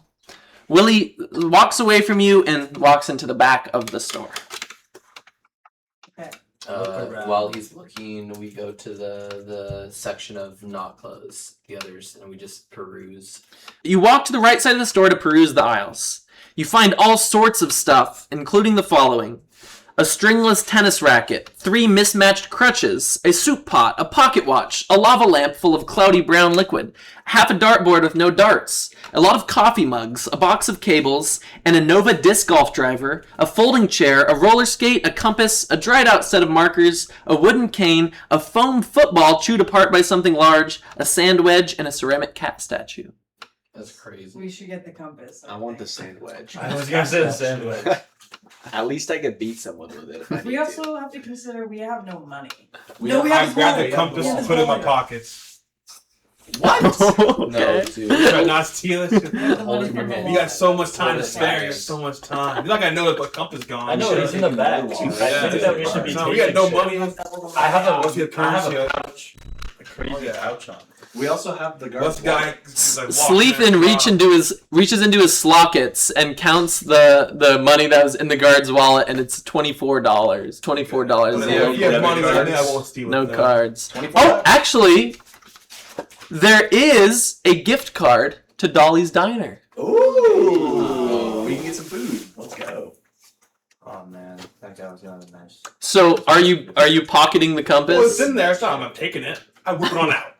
Willie walks away from you and walks into the back of the store. Okay. While he's looking, we go to the section of not clothes, the others, and we just peruse. You walk to the right side of the store to peruse the aisles. You find all sorts of stuff, including the following. A stringless tennis racket, 3 mismatched crutches, a soup pot, a pocket watch, a lava lamp full of cloudy brown liquid, half a dartboard with no darts, a lot of coffee mugs, a box of cables, an Innova disc golf driver, a folding chair, a roller skate, a compass, a dried out set of markers, a wooden cane, a foam football chewed apart by something large, a sand wedge, and a ceramic cat statue. That's crazy. We should get the compass. I want the sand wedge. I was gonna say the sandwich. At least I could beat someone with it if I We need also have to consider we have no money. We No, we have I grabbed gold. the compass We and have put it in my gold. pockets. No, No, dude. Try not to steal it. The money from the You got so much time to Hold it spare. You back. got so much time. You're not gonna know that the compass gone. I know You it's in should- the back. Yeah. I think that we should be No, taking we got no shit. money. I have What's your a currency? pouch. A crazy Oh, yeah. pouch on. We also have the guard. What's the guy? He's like, walking Sleethin down reaches into his slockets and counts the money that was in the guard's wallet, and it's $24. $24. If No, you have money like cards. me, I won't steal it. no though. cards. 24 Oh, actually, there is a gift card to Dolly's Diner. Ooh, we can get some food. Let's go. Oh man, that guy was gonna be nice. So, are you pocketing the compass? Well, it's in there. It's not. I'm taking it. I whip it on out.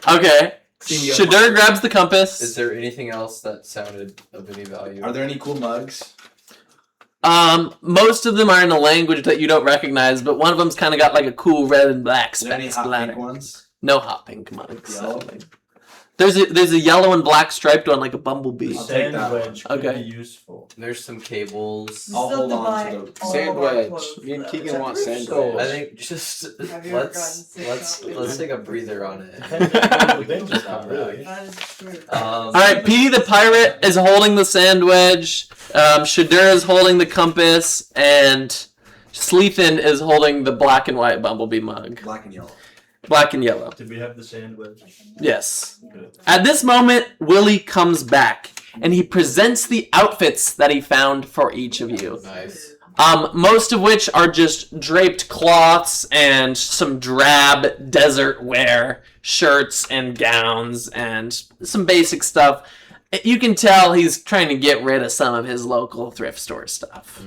Okay. See me up. Shadur grabs the compass. Is there anything else that sounded of any value? Are there any cool mugs? Most of them are in a language that you don't recognize, but one of them's kind of got like a cool red and black Is there any hot splatter. pink ones? No hot pink mugs. Yellow? sadly. There's a yellow and black striped one like a bumblebee. I'll take that one. Sandwich could Okay. be useful. There's some cables. We I'll still hold have to on to buy the all sand of our wedge. clothes, Me and though. Keegan It's a want thrift sand store. I think just Have you ever gotten sick let's off? take a breather on it. Just not really. That is true. All right, Petey the pirate is holding the sand wedge. Shadur is holding the compass, and Sleethin is holding the black and white bumblebee mug. Black and yellow. Black and yellow. Did we have the sandwich? Yes. Good. At this moment, Willie comes back, and he presents the outfits that he found for each of you. Nice. Most of which are just draped cloths and some drab desert wear, shirts and gowns, and some basic stuff. You can tell he's trying to get rid of some of his local thrift store stuff.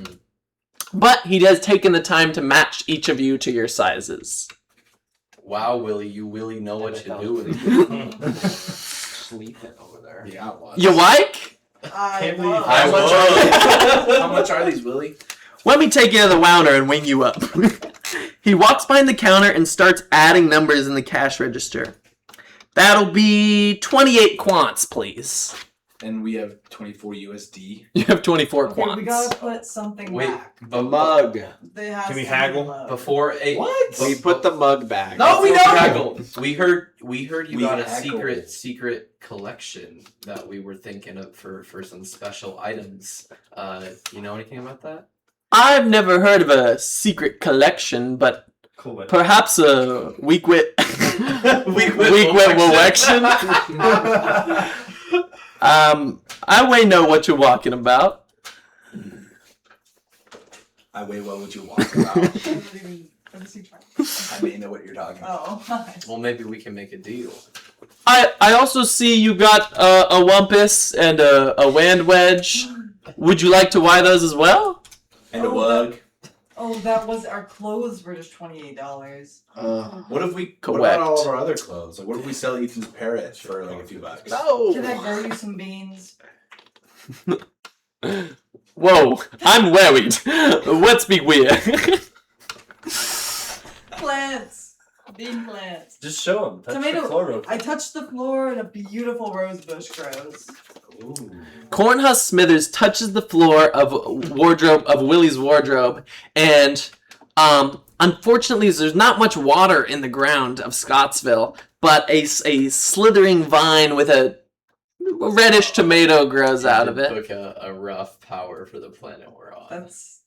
But he has taken the time to match each of you to your sizes. Wow, Willie, you really know what you're doing. Sleeping over there. Yeah, it was. You like? Can't believe love- How much are these? How much are these, Willie? Let me take you to the Wowner and wing you up. He walks behind the counter and starts adding numbers in the cash register. That'll be 28 quants, please. And we have 24 USD. You have 24 Okay, quants. we gotta put something Wait, back. The mug. There has Can we to be haggle? love. before a What? We put the mug back. No, we before don't. haggle, we heard you We got a haggle. secret collection that we were thinking of for some special items. You know anything about that? I've never heard of a secret collection, but Cool. But perhaps a weak wit Weak election. I may know what you're walking about. I weigh what would you walk about? What is he trying? I may know what you're talking about. Oh. Well, maybe we can make a deal. I also see you got a wampus and a wand wedge. Would you like to buy those as well? And a wug. Oh, that was our clothes were just $28. What if we? Correct. What about all of our other clothes? Like, what if we sell Ethan's parrot for like a few bucks? Can I grow you some beans? Whoa, I'm worried. Let's be weird. Plants. Bean plants. Just show him. Touch Tomato- the floor real quick. I touched the floor and a beautiful rose bush grows. Cornhusk Smithers touches the floor of Willie's wardrobe, and unfortunately, there's not much water in the ground of Scottsville, but a slithering vine with a reddish tomato grows out of it. Took a rough power for the planet we're on. It's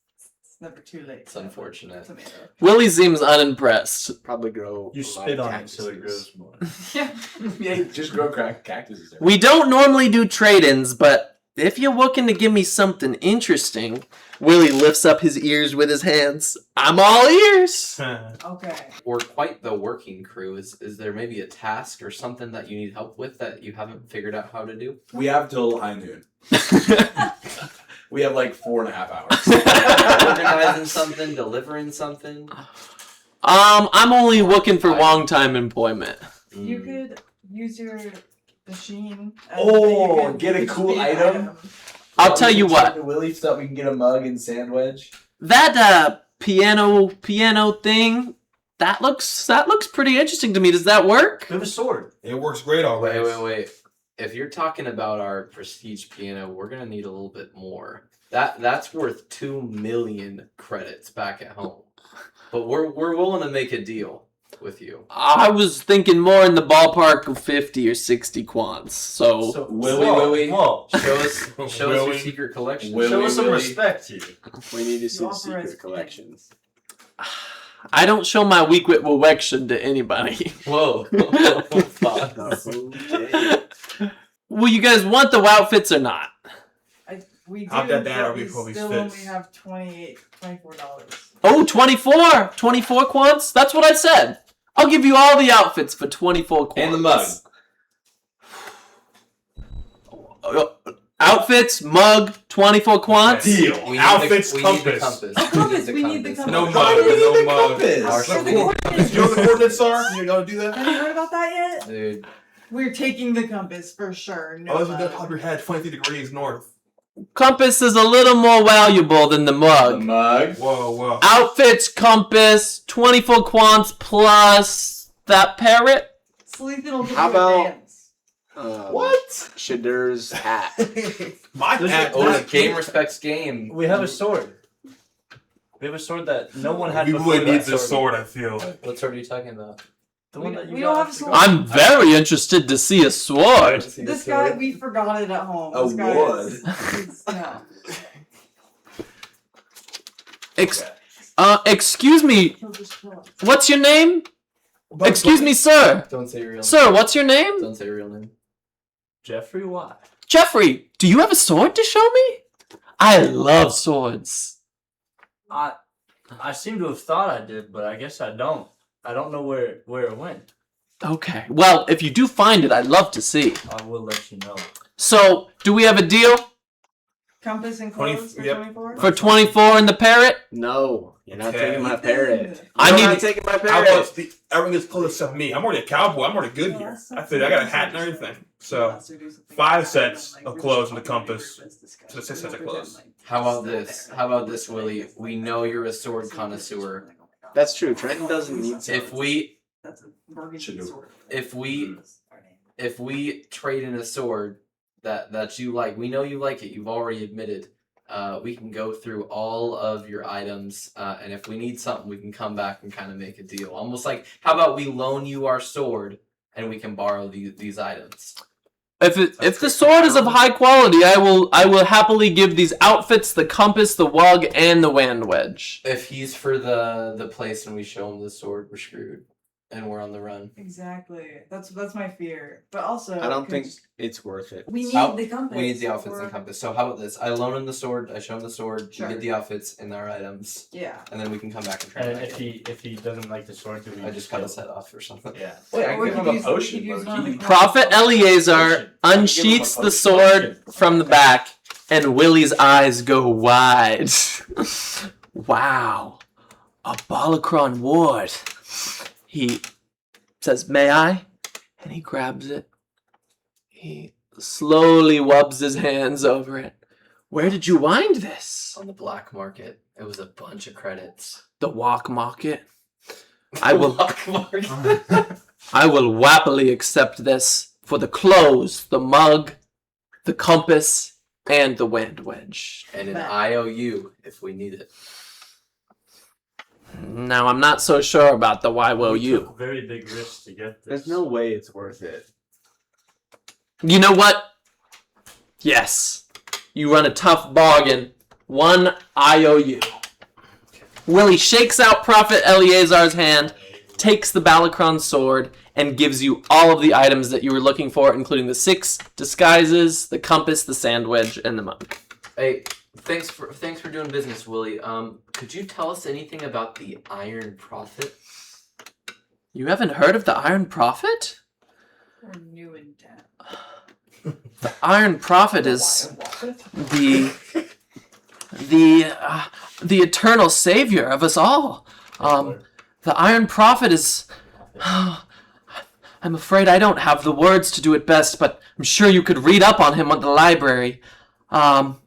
never too late. It's unfortunate. Tomato. Willie seems unimpressed. Probably grow. You a lot spit of on it so it cactuses. grows more. Yeah. Yeah, just grow cactuses. There. We don't normally do trade-ins, but if you're looking to give me something interesting, Willie lifts up his ears with his hands. I'm all ears. Okay. We're quite the working crew. Is there maybe a task or something that you need help with that you haven't figured out how to do? We have till high noon. We have like 4.5 hours. Organizing something, delivering something? I'm only looking for long-time employment. You could use your machine. and Oh, you could get a use cool the item? I'll tell you what. To Willie so that we can get a mug and sandwich. That piano thing, that looks pretty interesting to me. Does that work? We have a sword. It works great already. Wait. If you're talking about our prestige piano, we're gonna need a little bit more. That's worth 2 million credits back at home. But we're willing to make a deal with you. I was thinking more in the ballpark of 50 or 60 quants. So Willie, Whoa. show us your Willie. secret collection. Show us some Willie. respect here. We need to see the Authorize secret collection. I don't show my weak wit collection to anybody. Whoa. Okay. Will you guys want the outfits or not? We do, I'll get that, but or we we probably still fits. only have $24. Oh, 24! 24 quants? That's what I said. I'll give you all the outfits for 24 quants. And the mug. Outfits, mug, 24 quants. Deal. We need Outfits, we compass. Need the compass. Compass, we need the compass. No Why mug. do we No need the mug. compass? Marshall, The we need the coordinates. Do you know what the coordinates are? You gotta do that? Have you heard about that yet? Dude, We're taking the compass for sure. No Oh, this is the mug. top of your head, 23 degrees north. Compass is a little more valuable than the The mug. mug. Whoa. Outfits, compass, 24 quants plus that parrot. Sleeping will give How you about- advance. What? Shadur's hat. My There's hat. oh, my- game respects game. We have a sword. We have a sword that no one had We before. would that need this sword, I feel. What sword are you talking about? The one that you We got don't have a to sword. go- I'm very interested to see a sword. This guy, we forgot it at home. A This guy wood. no. Excuse me, He'll just kill us. what's your name? Excuse me, sir. Don't say your real name. Sir, what's your name? Don't say your real name. Jeffrey, why? Jeffrey, do you have a sword to show me? I love swords. I seem to have thought I did, but I guess I don't. I don't know where it went. Okay, well, if you do find it, I'd love to see. I will let you know. So, do we have a deal Compass and 20 clothes for yep. 24? for 24 and the parrot? No, you're not Okay. taking my parrot. I You're need- not taking my How parrot. about everyone gets clothes except me? I'm already a cowboy. I'm already good here. I got a hat and everything. So, 5 sets of clothes and a compass. So 6 sets of clothes. How about this, Willie? We know you're a sword connoisseur. That's true. Trenton doesn't need some. If we That's a burgundy Should do. sword. if we trade in a sword that you like, we know you like it. You've already admitted. We can go through all of your items, and if we need something, we can come back and kind of make a deal. Almost like, how about we loan you our sword, and we can borrow these items. If the sword is of high quality, I will happily give these outfits, the compass, the wug, and the wand wedge. If he's for the place and we show him the sword, we're screwed, and we're on the run. Exactly. That's my fear. But also, I don't think 'cause it's worth it. we need Out- the compass. We need the outfits or- and compass. So how about this? I loan him the sword. I show him the sword. Sure. We get the outfits and our items, Yeah. and then we can come back and try. And back in. if he doesn't like the sword, do we I just cut his head off or something. Yeah. Wait, I Or can give could him a use- potion. could use low one of key. the- Prophet Eleazar Potion. unsheaths the sword from the back, and Willie's eyes go wide. Wow. a Balakron ward. He says, may I? And he grabs it. He slowly rubs his hands over it. Where did you wind this? On the black market. It was a bunch of credits. The walk market. I will Black market. I will happily accept this for the clothes, the mug, the compass, and the wind wedge. And an IOU if we need it. Now, I'm not so sure about the why will We you. took very big risks to get this. There's no way it's worth it. You know what? Yes. You run a tough bargain. 1 IOU. Willie shakes out Prophet Eleazar's hand, takes the Balakron sword, and gives you all of the items that you were looking for, including the 6 disguises, the compass, the sandwich, and the mug. Hey, thanks for doing business, Willie. Could you tell us anything about the Iron Prophet? You haven't heard of the Iron Prophet? We're new in town. The Iron Prophet is the eternal savior of us all. The Iron Prophet is... I'm afraid I don't have the words to do it best, but I'm sure you could read up on him at the library. I'm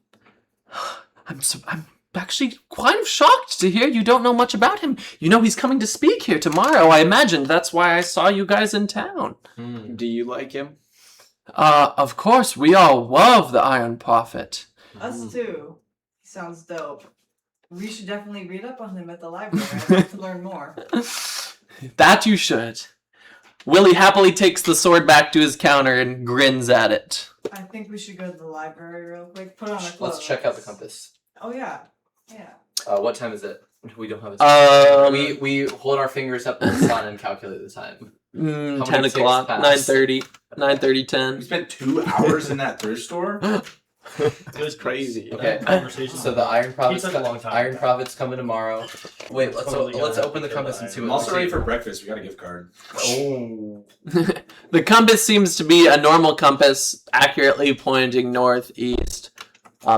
actually quite shocked to hear you don't know much about him. You know he's coming to speak here tomorrow. I imagined that's why I saw you guys in town. Do you like him? Of course, we all love the Iron Prophet. Us too. He sounds dope. We should definitely read up on him at the library. I'd like to learn more. That you should. Willie happily takes the sword back to his counter and grins at it. I think we should go to the library real quick. Put on our clothes. Let's check out the compass. Oh yeah. Yeah. What time is it? We don't have a time. We hold our fingers up to the sun and calculate the time. 10 many ticks o'clock, pass? 9:30, 9:30, We 10. spent 2 hours in that thrift store. It was crazy. Okay. Conversation. So the Iron Prophet's took a long time. Iron Prophet's coming tomorrow. Wait, let's Totally gonna open the kill compass the and see iron. what. I'm also ready for breakfast. We got a gift card. Oh. The compass seems to be a normal compass, accurately pointing north, east,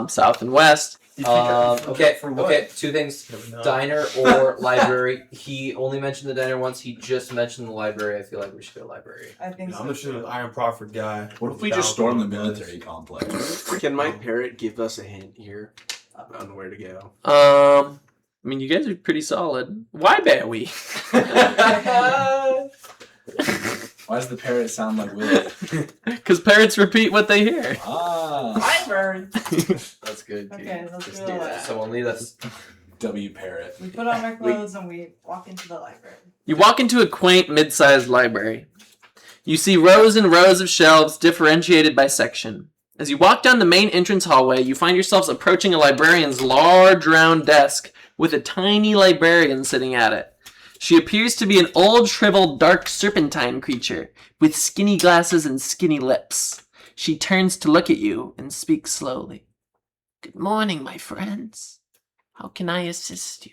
south, and west. Okay. For what? Okay. 2 things: No. diner or library. He only mentioned the diner once. He just mentioned the library. I feel like we should go to library. I think Yeah, so. I'm the sure Iron Prophet guy. What if we just storm the military complex? Can my parrot give us a hint here on where to go? I mean, you guys are pretty solid. Why bear we? Why does the parrot sound like Willie? Because parents repeat what they hear. Ah, Library. That's good. Dude. Okay, let's Just go do to that. that. So only that's. W parrot. We put on our clothes and we walk into the library. You walk into a quaint, mid-sized library. You see rows and rows of shelves differentiated by section. As you walk down the main entrance hallway, you find yourselves approaching a librarian's large round desk with a tiny librarian sitting at it. She appears to be an old, shriveled, dark serpentine creature with skinny glasses and skinny lips. She turns to look at you and speaks slowly. Good morning, my friends. How can I assist you?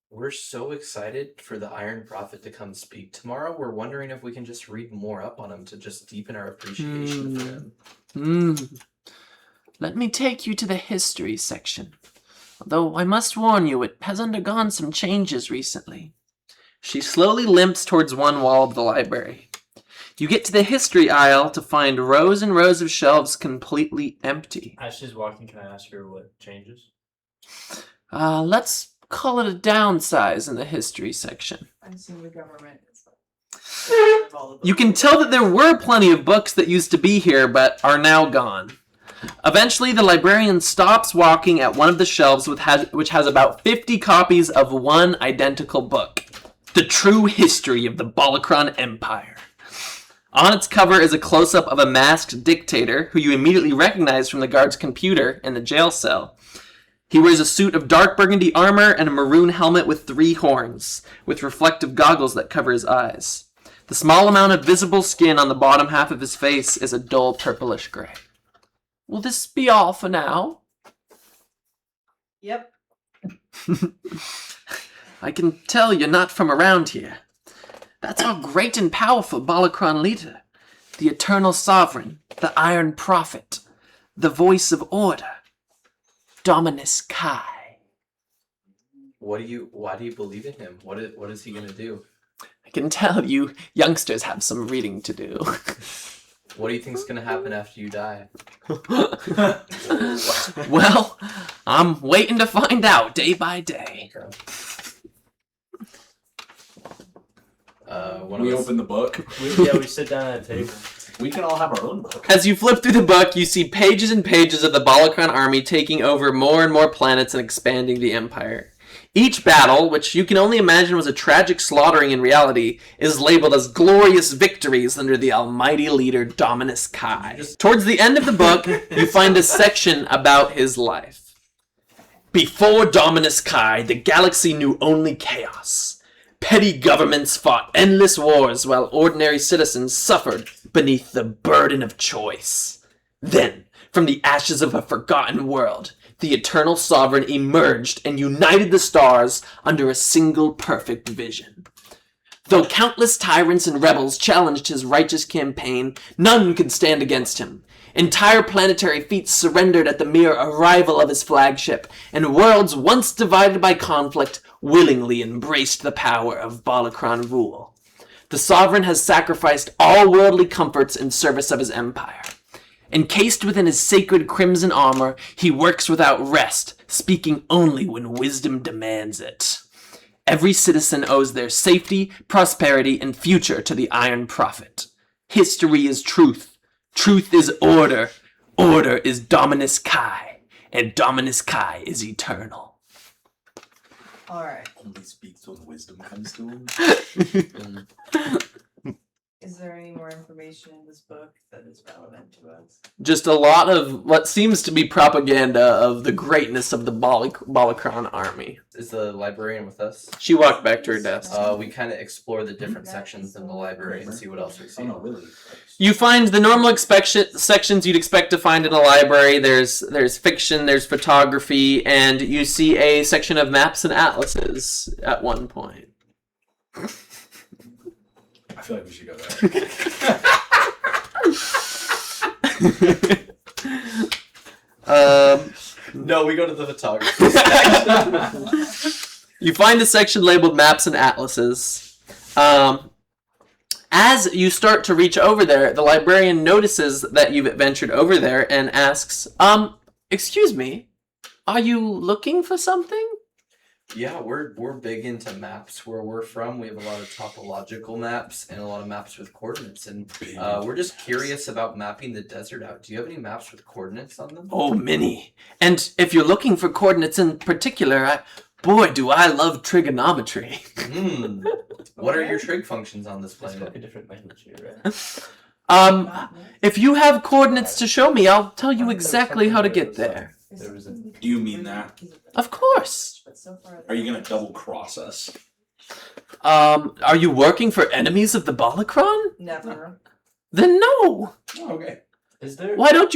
We're so excited for the Iron Prophet to come speak tomorrow. We're wondering if we can just read more up on him to just deepen our appreciation for him. Let me take you to the history section. Although I must warn you, it has undergone some changes recently. She slowly limps towards one wall of the library. You get to the history aisle to find rows and rows of shelves completely empty. As she's walking, can I ask her what changes? Let's call it a downsize in the history section. I assume the government is You can tell that there were plenty of books that used to be here, but are now gone. Eventually, the librarian stops walking at one of the shelves which has about 50 copies of one identical book, The True History of the Balakron Empire. On its cover is a close-up of a masked dictator who you immediately recognize from the guard's computer in the jail cell. He wears a suit of dark burgundy armor and a maroon helmet with 3 horns, with reflective goggles that cover his eyes. The small amount of visible skin on the bottom half of his face is a dull purplish gray. Will this be all for now? Yep. I can tell you're not from around here. That's our great and powerful Balakron leader, the eternal sovereign, the Iron Prophet, the voice of order, Dominus Kai. Why do you believe in him? What is he gonna do? I can tell you youngsters have some reading to do. What do you think's gonna happen after you die? Well, I'm waiting to find out day by day. We open the book. We sit down at a table. We can all have our own book. As you flip through the book, you see pages and pages of the Balakran army taking over more and more planets and expanding the empire. Each battle, which you can only imagine was a tragic slaughtering in reality, is labeled as glorious victories under the almighty leader Dominus Kai. Towards the end of the book, you find a section about his life. Before Dominus Kai, the galaxy knew only chaos. Petty governments fought endless wars while ordinary citizens suffered beneath the burden of choice. Then, from the ashes of a forgotten world, the eternal sovereign emerged and united the stars under a single perfect vision. Though countless tyrants and rebels challenged his righteous campaign, none could stand against him. Entire planetary fleets surrendered at the mere arrival of his flagship, and worlds once divided by conflict willingly embraced the power of Balakran rule. The sovereign has sacrificed all worldly comforts in service of his empire. Encased within his sacred crimson armor, he works without rest, speaking only when wisdom demands it. Every citizen owes their safety, prosperity, and future to the Iron Prophet. History is truth. Truth is order. Order is Dominus Kai. And Dominus Kai is eternal. Alright. Only speaks when wisdom comes to him. Is there any more information in this book that is relevant to us? Just a lot of what seems to be propaganda of the greatness of the Balakran army. Is the librarian with us? She walked back to her desk. We kind of explore the different sections in the library and see what else we see. Oh no, really? You find the normal sections you'd expect to find in a library. There's fiction, there's photography, and you see a section of maps and atlases at one point. I feel like we should go there. No, we go to the photography. You find a section labeled maps and atlases. As you start to reach over there, the librarian notices that you've ventured over there and asks, excuse me, are you looking for something? Yeah, we're big into maps where we're from. We have a lot of topological maps and a lot of maps with coordinates, and we're just curious about mapping the desert out. Do you have any maps with coordinates on them? Oh, many. And if you're looking for coordinates in particular, boy, do I love trigonometry. What are your trig functions on this It's like a planet? different language here, right? If you have coordinates to show me, I'll tell you exactly how to get there. There was a... Do you mean that? Of course. Are you gonna double cross us? Are you working for enemies of the Balakran? Never. Then no. Oh, okay. Is there... Why don't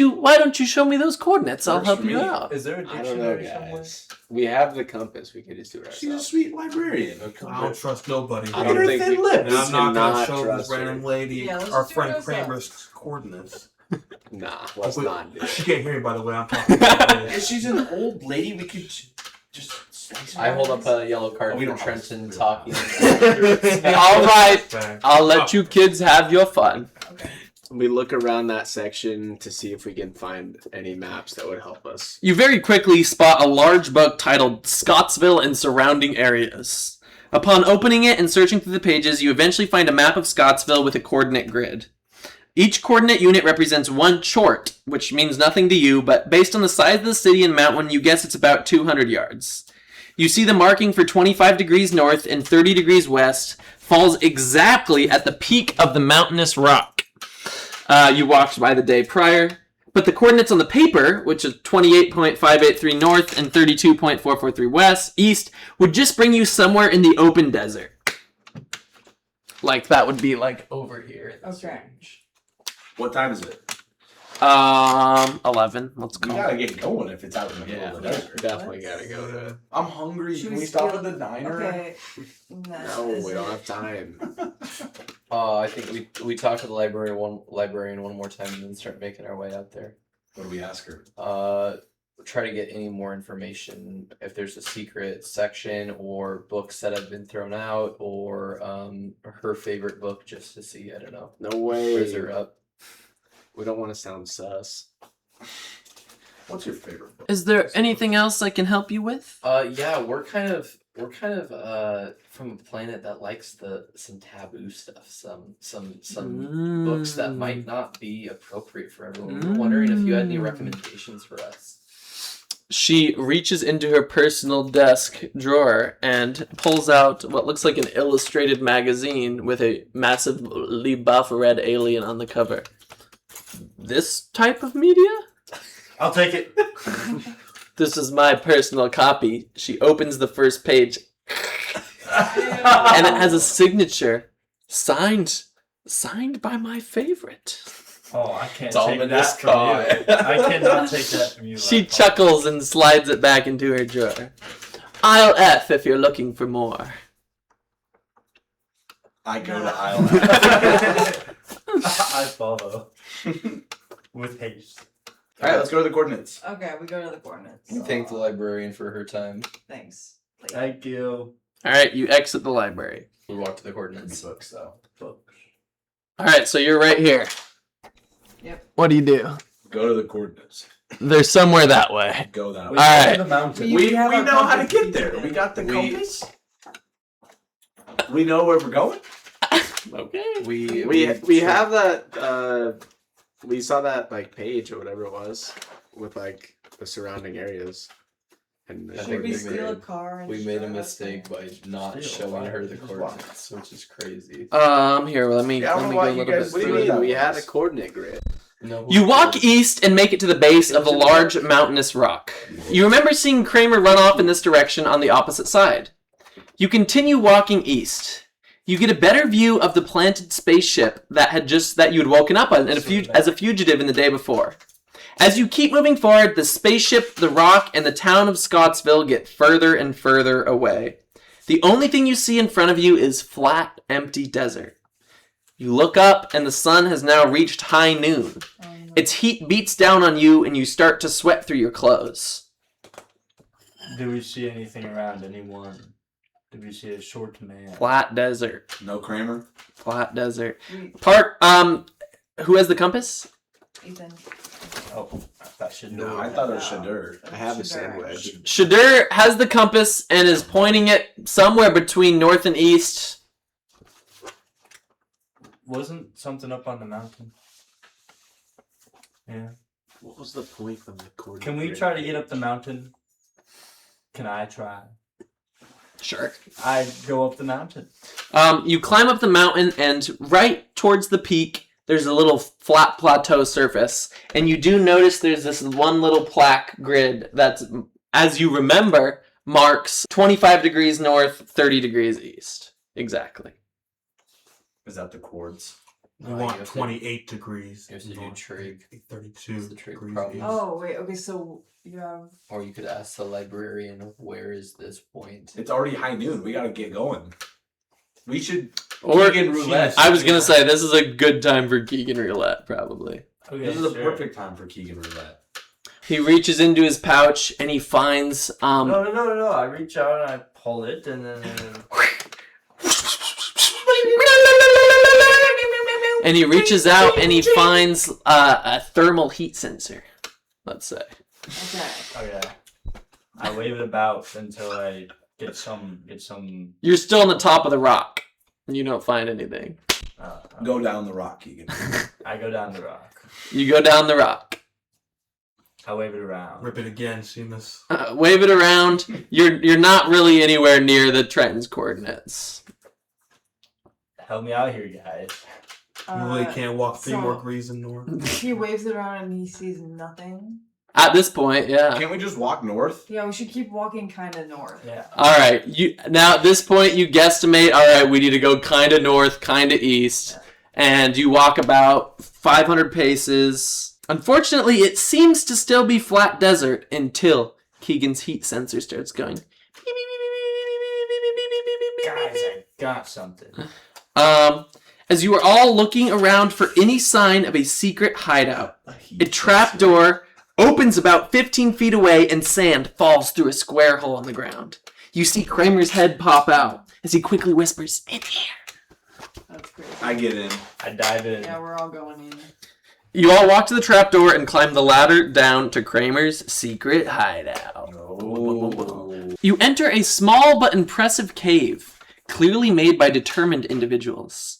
you show me those coordinates? I'll Works help for you me. out. Is there a I don't know, dictionary somewhere? guys. We have the compass. We could just do it She's a ourselves. sweet librarian. I don't trust nobody. I don't think we, And I'm not gonna cannot show trust this her. random lady Yeah, let's our just do it friend ourselves. Kramer's coordinates. Nah, let's Wait, not do She it. can't hear me, by the way. I'm talking. About If she's an old lady, we could just. I hold up a yellow card We for don't Trenton have- talking. All right, Fact. I'll let you kids have your fun. Okay. We look around that section to see if we can find any maps that would help us. You very quickly spot a large book titled Scottsville and Surrounding Areas. Upon opening it and searching through the pages, you eventually find a map of Scottsville with a coordinate grid. Each coordinate unit represents one chort, which means nothing to you, but based on the size of the city and mountain, you guess it's about 200 yards. You see the marking for 25 degrees north and 30 degrees west falls exactly at the peak of the mountainous rock you walked by the day prior, but the coordinates on the paper, which is 28.583 north and 32.443 east, would just bring you somewhere in the open desert. Like, that would be, like, over here. Okay. What time is it? 11. Let's We go. gotta get going if it's out in the middle Yeah, of the desert. definitely gotta go to it. I'm hungry. Should Can we we stop steal- at the diner? Okay. No, we don't have time. I think we talk to the librarian one more time and then start making our way out there. What do we ask her? try to get any more information if there's a secret section or books that have been thrown out or her favorite book just to see. I don't know. No way. Raise her up. We don't want to sound sus. What's your favorite book? Is there anything else I can help you with? Yeah, we're kind of from a planet that likes some taboo stuff, some books that might not be appropriate for everyone. We're wondering if you had any recommendations for us. She reaches into her personal desk drawer and pulls out what looks like an illustrated magazine with a massively buff red alien on the cover. This type of media? I'll take it. This is my personal copy. She opens the first page and it has a signature signed by my favorite. Oh, I can't It's all take in that this from car. you. I cannot take that from you. She Laptop. chuckles and slides it back into her drawer. Aisle F if you're looking for more. I go to aisle F. I follow. With haste. All right, let's go to the coordinates. Okay, we go to the coordinates. We thank the librarian for her time. Thanks. Thank you. Alright, you exit the library. We walk to the coordinates. Books, though. Books. Alright, so you're right here. Yep. What do you do? Go to the coordinates. They're somewhere that way. Go that We way. Alright. go to the mountain. We have our know how to compass get there. pieces. We got the We- compass. We know where we're going. Okay. We have that. We saw that like page or whatever it was with like the surrounding areas. And I Should think we we steal a made- car? And We made a drive up mistake there? by not Steal, showing why? her the Just coordinates, which is crazy. Here, let me Yeah, I don't know go why a you little guys- bit what do you Where further. mean? that We had a was. coordinate grid. No, You walk east and make it to the base of the large mountainous rock. You remember seeing Kramer run off in this direction on the opposite side. You continue walking east. You get a better view of the planted spaceship that you had woken up on as a fugitive in the day before. As you keep moving forward, the spaceship, the rock, and the town of Scottsville get further and further away. The only thing you see in front of you is flat, empty desert. You look up, and the sun has now reached high noon. Oh, no. Its heat beats down on you, and you start to sweat through your clothes. Do we see anything around anyone? Do we see a short man? Flat desert. No Kramer. Flat desert. We- Who has the compass? Ethan. Oh, that should No, know. I thought it was Shadur. I have a Shadur. sandwich. Shadur has the compass and is pointing it somewhere between north and east. Wasn't something up on the mountain? Yeah. What was the point of the coordinate? Can we grid? try to get up the mountain? Can I try? Sure. I go up the mountain. You climb up the mountain, and right towards the peak, there's a little flat plateau surface. And you do notice there's this one little plaque grid that's, as you remember, marks 25 degrees north, 30 degrees east. Exactly. Is that the chords? We you want have to- 28 degrees. you have to do north, trig. 32 It's the trig degrees problem. east. Oh wait. Okay. So you have. Or you could ask the librarian, where is this point? It's already high noon. We gotta get going. We should. Or Keegan roulette. I was gonna say this is a good time for Keegan Roulette, probably. Okay, This is a sure. perfect time for Keegan roulette. He reaches into his pouch and he finds No. I reach out and I pull it and then. and he reaches out and he finds a thermal heat sensor. Let's say. Okay. Okay. I wave it about until I get some. You're still on the top of the rock. And you don't find anything. Go down the rock, Keegan. I go down the rock. You go down the rock. I wave it around. Rip it again, Seamus. Wave it around. You're not really anywhere near the Trenton's coordinates. Help me out here, guys. You really can't walk 3 so- more degrees in north. He waves it around and he sees nothing. At this point, yeah. Can't we just walk north? Yeah, we should keep walking kind of north. Yeah. All right. Now at this point you guesstimate. All right, we need to go kind of north, kind of east, and you walk about 500 paces. Unfortunately, it seems to still be flat desert until Keegan's heat sensor starts going. Guys, I got something. As you are all looking around for any sign of a secret hideout, a trapdoor opens about 15 feet away and sand falls through a square hole in the ground. You see Kramer's head pop out as he quickly whispers, "In here." That's crazy. I get in. I dive in. Yeah, we're all going in. You all walk to the trapdoor and climb the ladder down to Kramer's secret hideout. Oh. You enter a small but impressive cave, clearly made by determined individuals.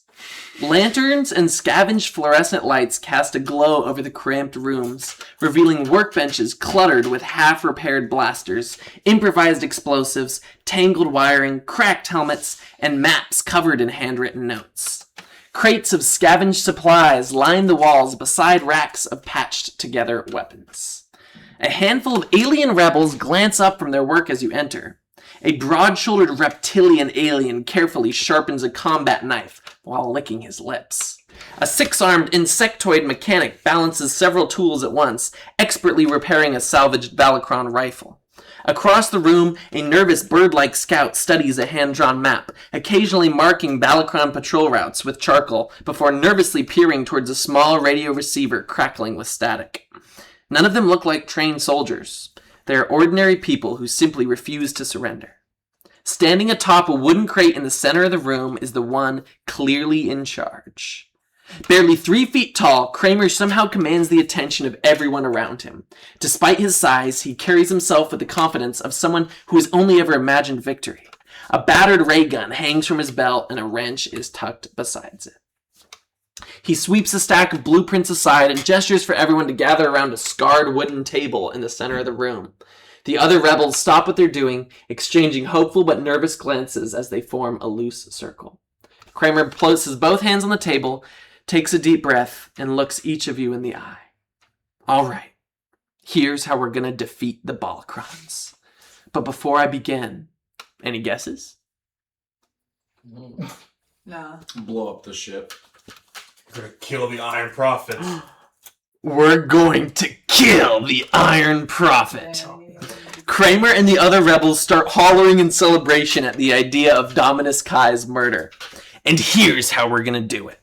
Lanterns and scavenged fluorescent lights cast a glow over the cramped rooms, revealing workbenches cluttered with half-repaired blasters, improvised explosives, tangled wiring, cracked helmets, and maps covered in handwritten notes. Crates of scavenged supplies line the walls beside racks of patched-together weapons. A handful of alien rebels glance up from their work as you enter. A broad-shouldered reptilian alien carefully sharpens a combat knife while licking his lips. A six-armed insectoid mechanic balances several tools at once, expertly repairing a salvaged Valacron rifle. Across the room, a nervous bird-like scout studies a hand-drawn map, occasionally marking Valacron patrol routes with charcoal before nervously peering towards a small radio receiver crackling with static. None of them look like trained soldiers. They are ordinary people who simply refuse to surrender. Standing atop a wooden crate in the center of the room is the one clearly in charge. Barely 3 feet tall, Kramer somehow commands the attention of everyone around him. Despite his size, he carries himself with the confidence of someone who has only ever imagined victory. A battered ray gun hangs from his belt and a wrench is tucked beside it. He sweeps a stack of blueprints aside and gestures for everyone to gather around a scarred wooden table in the center of the room. The other rebels stop what they're doing, exchanging hopeful but nervous glances as they form a loose circle. Kramer places both hands on the table, takes a deep breath, and looks each of you in the eye. All right, here's how we're going to defeat the Balacrons. But before I begin, any guesses? Nah. Blow up the ship. We're gonna kill the Iron Prophet. We're going to kill the Iron Prophet. Dang. Kramer and the other rebels start hollering in celebration at the idea of Dominus Kai's murder. And here's how we're going to do it.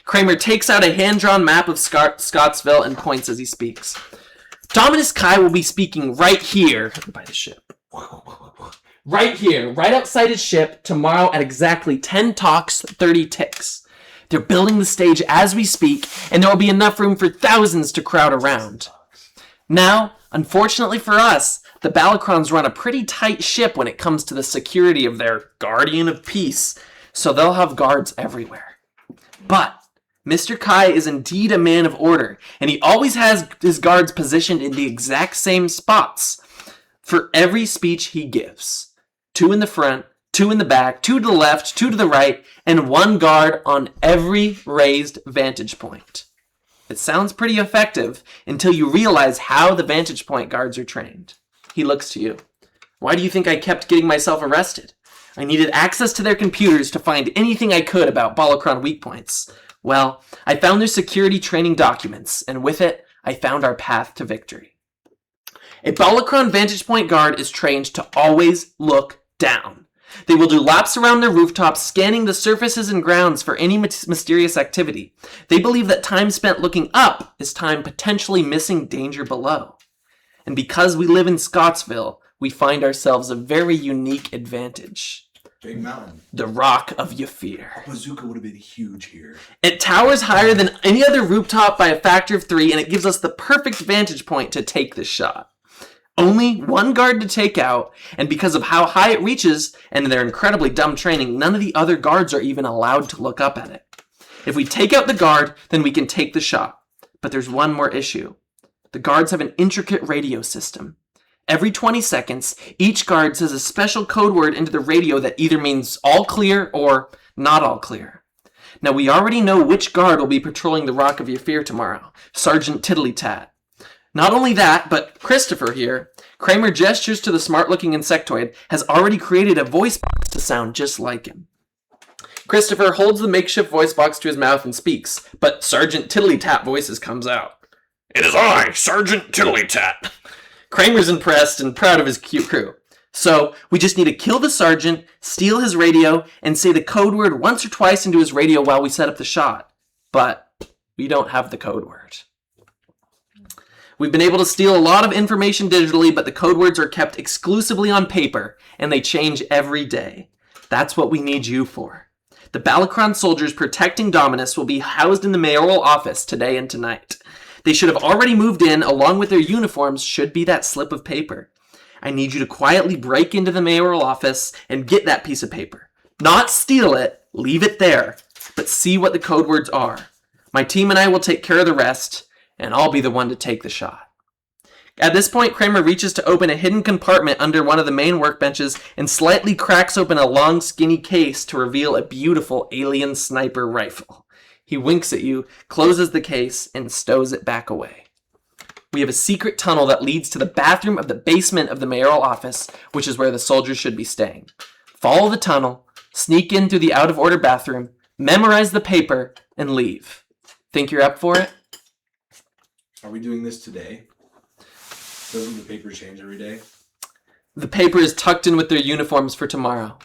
Kramer takes out a hand-drawn map of Scottsville and points as he speaks. Dominus Kai will be speaking right here by the ship. Right here, right outside his ship, tomorrow at exactly 10 talks, 30 ticks. They're building the stage as we speak, and there will be enough room for thousands to crowd around. Now, unfortunately for us, the Balacrons run a pretty tight ship when it comes to the security of their Guardian of Peace, so they'll have guards everywhere. But Mr. Kai is indeed a man of order, and he always has his guards positioned in the exact same spots for every speech he gives. 2 in the front, 2 in the back, 2 to the left, 2 to the right, and 1 guard on every raised vantage point. It sounds pretty effective until you realize how the vantage point guards are trained. He looks to you. Why do you think I kept getting myself arrested? I needed access to their computers to find anything I could about Balacron weak points. Well, I found their security training documents, and with it, I found our path to victory. A Balacron vantage point guard is trained to always look down. They will do laps around their rooftops, scanning the surfaces and grounds for any mysterious activity. They believe that time spent looking up is time potentially missing danger below. And because we live in Scottsville, we find ourselves a very unique advantage. Big mountain. The Rock of Yafir. Bazooka would have been huge here. It towers higher than any other rooftop by a factor of 3, and it gives us the perfect vantage point to take the shot. Only 1 guard to take out, and because of how high it reaches and their incredibly dumb training, none of the other guards are even allowed to look up at it. If we take out the guard, then we can take the shot. But there's one more issue. The guards have an intricate radio system. Every 20 seconds, each guard says a special code word into the radio that either means all clear or not all clear. Now, we already know which guard will be patrolling the Rock of Yafir tomorrow, Sergeant Tiddlytat. Not only that, but Christopher here, Kramer gestures to the smart-looking insectoid, has already created a voice box to sound just like him. Christopher holds the makeshift voice box to his mouth and speaks, but Sergeant Tiddlytat voices comes out. It is I, Sergeant Tiddlytat. Kramer's impressed and proud of his cute crew. So, we just need to kill the sergeant, steal his radio, and say the code word once or twice into his radio while we set up the shot. But we don't have the code word. We've been able to steal a lot of information digitally, but the code words are kept exclusively on paper, and they change every day. That's what we need you for. The Balakron soldiers protecting Dominus will be housed in the mayoral office today and tonight. They should have already moved in, along with their uniforms should be that slip of paper. I need you to quietly break into the mayoral office and get that piece of paper. Not steal it, leave it there, but see what the code words are. My team and I will take care of the rest, and I'll be the one to take the shot. At this point, Kramer reaches to open a hidden compartment under one of the main workbenches and slightly cracks open a long, skinny case to reveal a beautiful alien sniper rifle. He winks at you, closes the case, and stows it back away. We have a secret tunnel that leads to the bathroom of the basement of the mayoral office, which is where the soldiers should be staying. Follow the tunnel, sneak in through the out-of-order bathroom, memorize the paper, and leave. Think you're up for it? Are we doing this today? Doesn't the paper change every day? The paper is tucked in with their uniforms for tomorrow,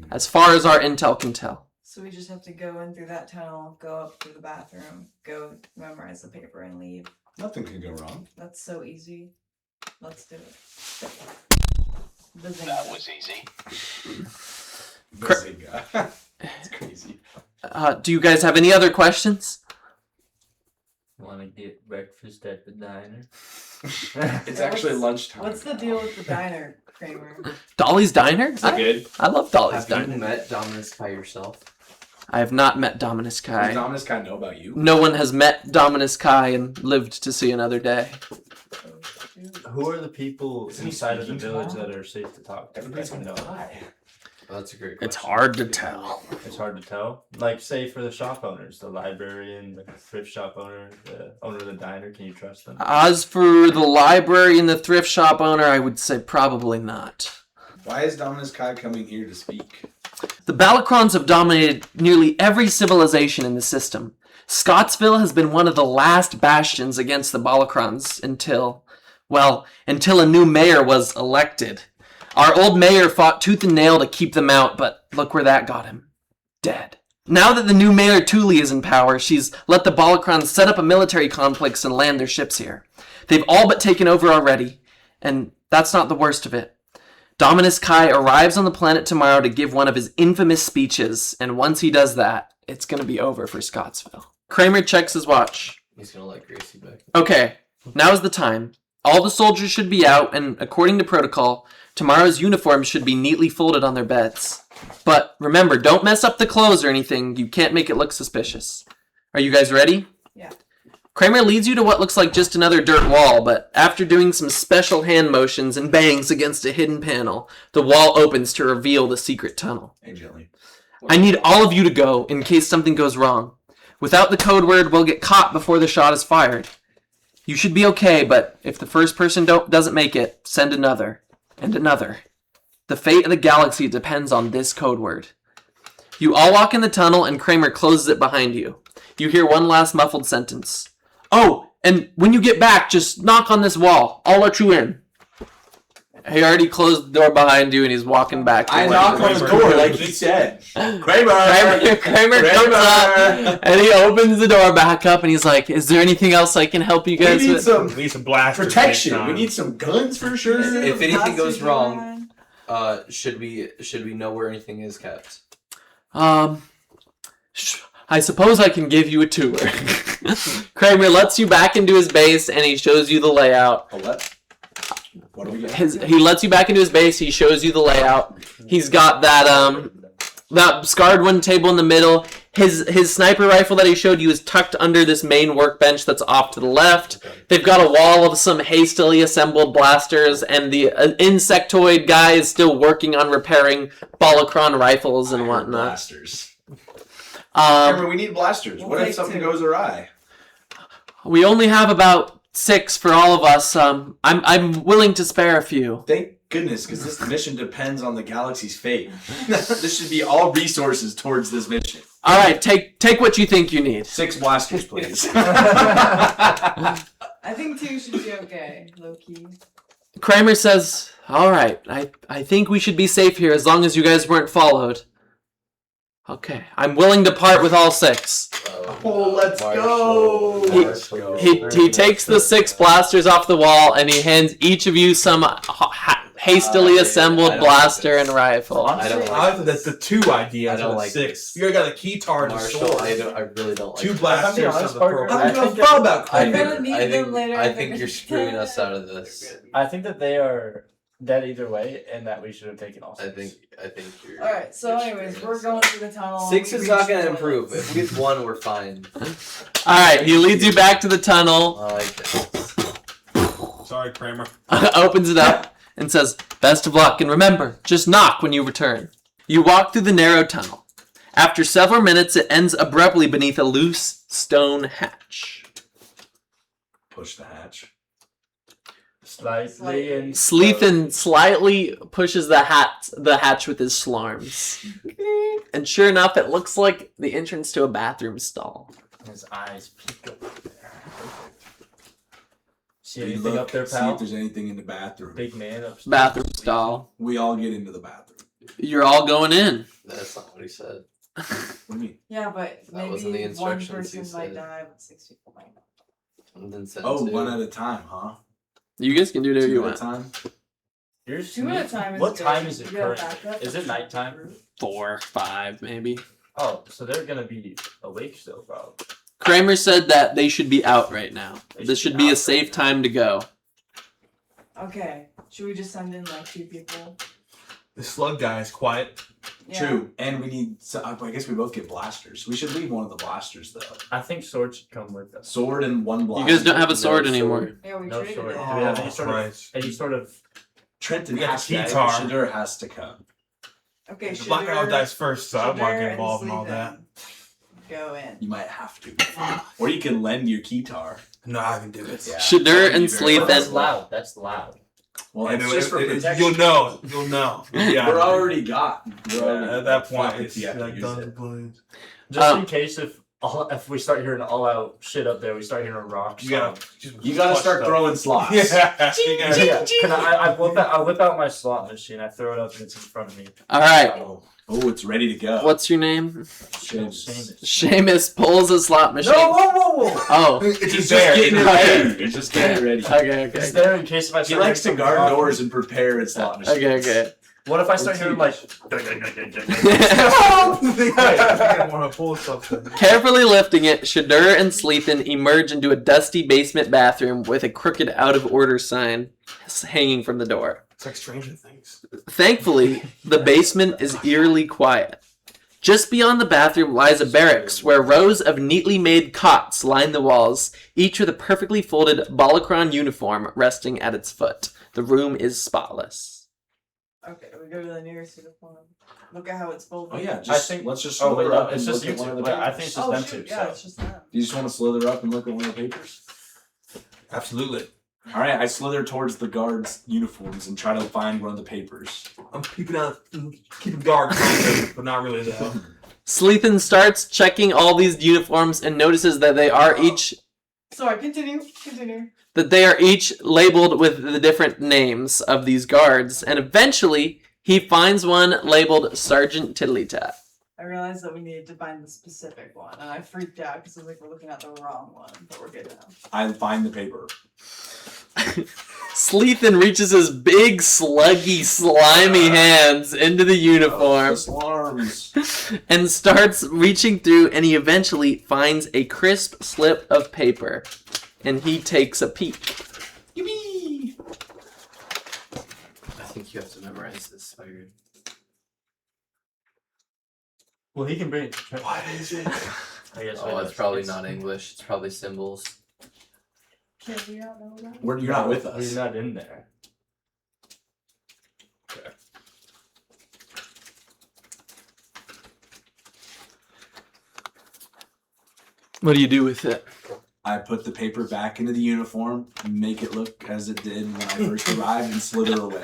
as far as our intel can tell. So we just have to go in through that tunnel, go up to the bathroom, go memorize the paper, and leave. Nothing can go wrong. That's so easy. Let's do it. That was easy. That's crazy. Do you guys have any other questions? Want to get breakfast at the diner? It's actually lunchtime. What's the deal with the diner, Kramer? Dolly's Diner? Is that good? I love Dolly's Have you Diner. met Dominus by yourself? I have not met Dominus Does Kai. Dominus kind of know about you? No one has met Dominus Kai and lived to see another day. Who are the people Is he inside of the speaking village tomorrow? that are safe to talk to? Everybody's that I gonna can know? die. Oh, that's a great question. It's hard to tell. It's hard to tell. Like, say for the shop owners, the librarian, the thrift shop owner, the owner of the diner, can you trust them? As for the library and the thrift shop owner, I would say probably not. Why is Dominus Kai coming here to speak? The Balacrons have dominated nearly every civilization in the system. Scottsville has been one of the last bastions against the Balacrons until a new mayor was elected. Our old mayor fought tooth and nail to keep them out, but look where that got him. Dead. Now that the new mayor Thule is in power, she's let the Balacrons set up a military complex and land their ships here. They've all but taken over already, and that's not the worst of it. Dominus Kai arrives on the planet tomorrow to give one of his infamous speeches, and once he does that, it's going to be over for Scottsville. Kramer checks his watch. He's gonna let Gracie back. Okay, now's the time. All the soldiers should be out, and according to protocol, tomorrow's uniforms should be neatly folded on their beds. But remember, don't mess up the clothes or anything. You can't make it look suspicious. Are you guys ready? Yeah. Kramer leads you to what looks like just another dirt wall, but after doing some special hand motions and bangs against a hidden panel, the wall opens to reveal the secret tunnel. Hey, gently. I need all of you to go in case something goes wrong. Without the code word, we'll get caught before the shot is fired. You should be okay, but if the first person doesn't make it, send another. And another. The fate of the galaxy depends on this code word. You all walk in the tunnel and Kramer closes it behind you. You hear one last muffled sentence. Oh, and when you get back, just knock on this wall. I'll let you in. He already closed the door behind you and he's walking back. I knock on his door like he said. Kramer! Kramer comes up and he opens the door back up and he's like, is there anything else I can help you guys We need with? some We need some blasters. protection. next time. We need some guns for sure. If anything goes Hostage wrong, line. should we know where anything is kept? I suppose I can give you a tour. Kramer lets you back into his base and he shows you the layout. A what? What do we get? He lets you back into his base. He shows you the layout. He's got that scarred one table in the middle. His sniper rifle that he showed you is tucked under this main workbench that's off to the left. They've got a wall of some hastily assembled blasters, and the insectoid guy is still working on repairing Balacron rifles and whatnot. Blasters. Remember, we need blasters. We'll What if take something two. goes awry? We only have about 6 for all of us. I'm willing to spare a few. Thank goodness, because this mission depends on the galaxy's fate. This should be all resources towards this mission. All right, take what you think you need. 6 blasters, please. I think 2 should be okay, low key. Kramer says, all right, I think we should be safe here as long as you guys weren't followed. Okay, I'm willing to part with all 6. Oh, let's go. He takes the 6 blasters off the wall and he hands each of you some hastily assembled I don't blaster like and this. rifle. I don't I like think that's the 2 idea. I don't the like 6. this. You got a keytar and a Marshall, sword. I really don't like 2 this. blasters honest, of the Parker, purple. I I don't think give a fuck about I I'm Kramer. gonna need I them think, later. I think you're screwing us out of this. I think that they are dead either way, and that we should have taken all I 6. think you're. Alright, so you're anyways, screwing we're us going out. through the tunnel. 6 We is not reach gonna the improve. toilets. If we get 1, we're fine. Alright, he leads you back to the tunnel, I like this. Sorry, Kramer. opens it up, and says, "Best of luck, and remember, just knock when you return." You walk through the narrow tunnel. After several minutes, it ends abruptly beneath a loose stone hatch. Push the hatch. Slightly and Sleethan slightly pushes the hatch with his slarms. And sure enough, it looks like the entrance to a bathroom stall. his eyes peek up there. See We anything look, up there, see if pal? there's anything in the bathroom. Big man upstairs. Bathroom stall. We all get into the bathroom. You're all going in. That's not what he said. What do you mean? Yeah, but That wasn't the maybe one instructions he person might said. die, but 6 people might not. And then send Oh, 2. 1 at a time, huh? You guys can do whatever 2 you at a want. time? Here's 2 at a time is What good. time is it You got currently? backup? Is it nighttime? 4, 5, maybe. Oh, so they're gonna be awake still, probably. Kramer said that they should be out right now. They This should should be be a out safe right now. time to go. Okay, should we just send in like 2 people? The slug guy is quiet. Yeah. True. And we need. So I guess we both get blasters. We should leave one of the blasters though. I think sword should come with us. Sword and 1 You blaster. guys don't have a No sword anymore. Yeah, we No traded sword. it. Do we have any Oh, sort of Christ. Trenton We got has the to. keytar. Shadur has to come. Okay, The black guy dies first, so I want to Shadur get and involved in all that. Sleethan. Go in. You might have to. Or you can lend your keytar. No, I can do it. Yeah. Shadur That would and be very Sleethan- That's helpful. loud. That's loud. Well, I it's mean, just for protection. you'll know. You'll know. Yeah. We're already got. At that point, Fuck it, it's you have to like use guns it. and bullets. Just in case if we start hearing all out shit up there, we start hearing rocks. You gotta, You gotta start throwing slots. Yeah. You gotta- Yeah, can I whip out my slot machine. I throw it up and it's in front of me. Alright, Oh, it's ready to go. what's your name? Seamus. Seamus pulls a slot machine. No, whoa! Oh, It's It's just just there. getting it Okay. ready. It's just getting it ready. okay, It's okay. there in case if I He start likes to hearing guard some doors and prepare his slot machine. Okay, okay. What if I start hearing like? I want to pull something. Carefully lifting it, Shadur and Sleethan emerge into a dusty basement bathroom with a crooked out-of-order sign hanging from the door. It's like Stranger Things. Thankfully, the basement is eerily quiet. Just beyond the bathroom lies a barracks where rows of neatly made cots line the walls, each with a perfectly folded balacron uniform resting at its foot. The room is spotless. Okay, we go to the nearest uniform. Look at how it's folded. Oh yeah, I think- let's just Oh slither wait, no, up it's and just look you at one two. of the Wait, I papers. think it's just Oh them shoot, two. yeah, So. it's just them. You just want to slither up and look at one of the papers? Absolutely. All right, I slither towards the guards' uniforms and try to find one of the papers. I'm keeping guard, but not really though. Sleethan starts checking all these uniforms and notices that they are each Sorry, continue. labeled with the different names of these guards, and eventually he finds one labeled Sergeant Tiddlytat. I realized that we needed to find the specific one, and I freaked out because I was like, we're looking at the wrong one, but we're good now. I find the paper. Sleethan reaches his big, sluggy, slimy hands into the uniform Alarms. and starts reaching through, and he eventually finds a crisp slip of paper, and he takes a peek. Yippee! I think you have to memorize this, Spider. Well, he can bring. What is it? I guess. Oh, it's probably not English. It's probably symbols. Can't we not know that? You're not with We're us. not in there. What do you do with it? I put the paper back into the uniform and make it look as it did when I first arrived and slither away.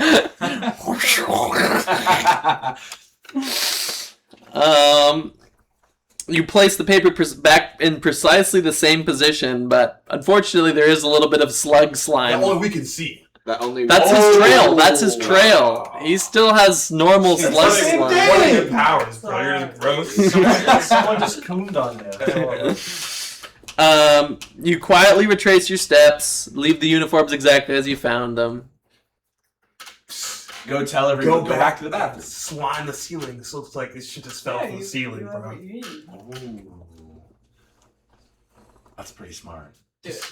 You place the paper back in precisely the same position, but unfortunately there is a little bit of slug slime. That only we can see. That only. That's his trail. That's his trail. He still has normal That's slug what slime. What are your powers, bro? You're just gross. Someone just cooned on there. You quietly retrace your steps, leave the uniforms exactly as you found them. Go tell everyone. Go back to the bathroom. Slime the ceiling. This looks like this shit just fell from the ceiling, bro. Ooh. That's pretty smart.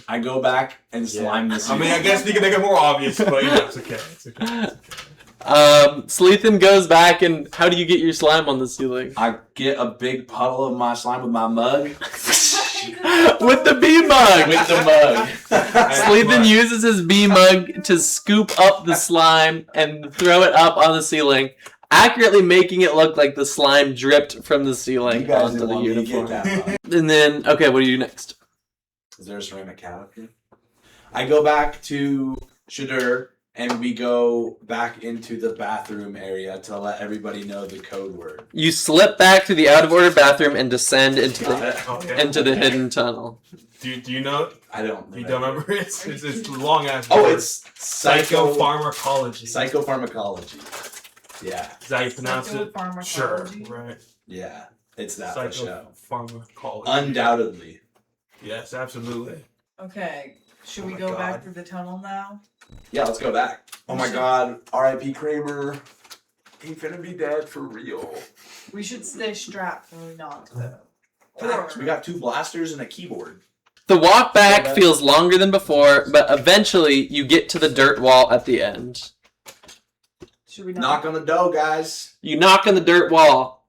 I go back and slime the I ceiling. mean, I guess we can make it more obvious, but it's okay. It's okay. Sleethan goes back, and how do you get your slime on the ceiling? I get a big puddle of my slime with my mug. With the bee mug! With the mug. Sleethan uses his bee mug to scoop up the slime and throw it up on the ceiling, accurately making it look like the slime dripped from the ceiling You guys onto didn't the want me to uniform. get that mug. And then, okay, what do you do next? Is there a ceramic cat up here? I go back to Shadur and we go back into the bathroom area to let everybody know the code word. You slip back to the out-of-order bathroom and descend into Okay. the hidden tunnel. Do you know? I don't. You don't remember? It's long ass. Oh, word. it's psychopharmacology. Psychopharmacology. Yeah, Is that how you pronounce it? Sure. Psychopharmacology? Right. yeah, it's that for sure. Psychopharmacology. Undoubtedly. Yes, absolutely. Okay, should Oh we my go God. back through the tunnel now? Yeah, let's go back. Oh my God, R.I.P. Kramer. He finna be dead for real. We should stay strapped when we knock, though. Facts. We got 2 blasters and a keyboard. The walk back feels longer than before, but eventually you get to the dirt wall at the end. Should we Knock on the door, guys. You knock on the dirt wall.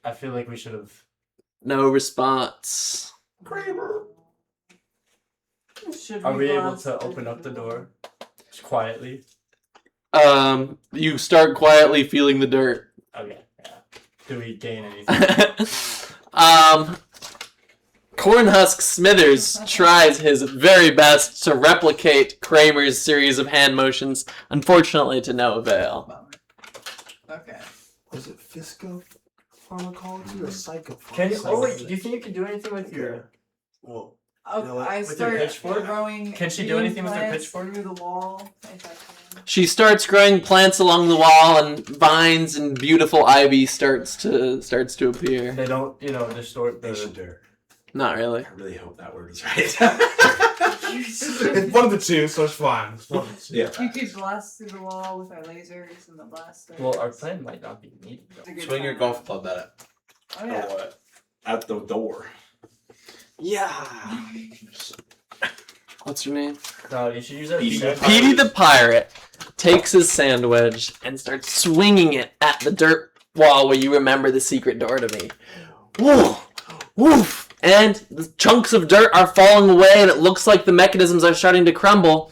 I feel like we should have. No response. Kramer. Should Are we go able to outside open up the door? door just quietly? You start quietly feeling the dirt. Okay. Yeah. Do we gain anything? Cornhusk Smithers tries his very best to replicate Kramer's series of hand motions, unfortunately to no avail. Bummer. Okay. Was it Fisco pharmacology or psychopharmacology? Can you? Oh wait. Do you think you can do anything with your? Well, Oh, You know what? I With your start pitchfork? throwing. Can she do bean anything with her plants pitchfork? through the wall? If I can. She starts growing plants along the wall, and vines and beautiful ivy starts to appear. They don't, distort They the. should do. Not really. I really hope that word is right. it's one of the two, so it's fine. It's one of the two. Yeah. You could blast through the wall with our lasers and the blasters. Well, our plan might not be needed. It's a good Swing your time. golf club at it. Oh yeah. what? At the door. Yeah. What's her name? No, you should use that. Petey the pirate takes his sandwich and starts swinging it at the dirt wall where you remember the secret door to me. Woo! Woof! And the chunks of dirt are falling away, and it looks like the mechanisms are starting to crumble.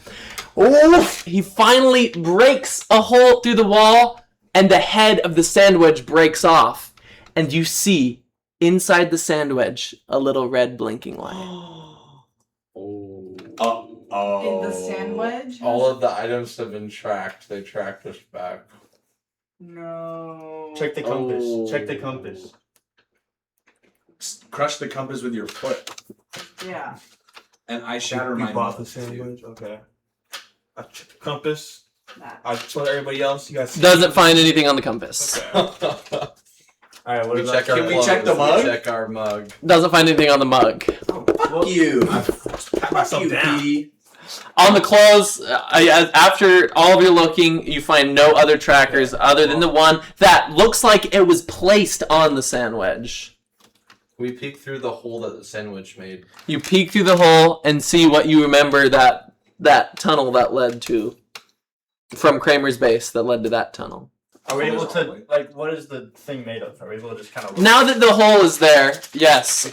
Oof! He finally breaks a hole through the wall, and the head of the sandwich breaks off. And you see, inside the sandwich, a little red blinking light. In the sandwich? All of the items have been tracked. They tracked us back. No. Check the compass. Oh. Check the compass. Crush the compass with your foot. Yeah. And I shatter We my bought the mug, too. sandwich. Okay. I check the compass. Nah. I told everybody else. You guys Doesn't find anything on the compass. Okay. All right. What We about check our Can we plugs, check the mug? We check our mug. Doesn't find anything on the mug. Fuck you. Pat Fuck myself you, down. Petey. On the clothes, after all of your looking, you find no other trackers other than the one that looks like it was placed on the sandwich. We peek through the hole that the sandwich made. You peek through the hole and see what you remember that tunnel that led to, from Kramer's base that led to that tunnel. Are we able to, like, what is the thing made of? Are we able to just kind of... Now that the hole is there, yes,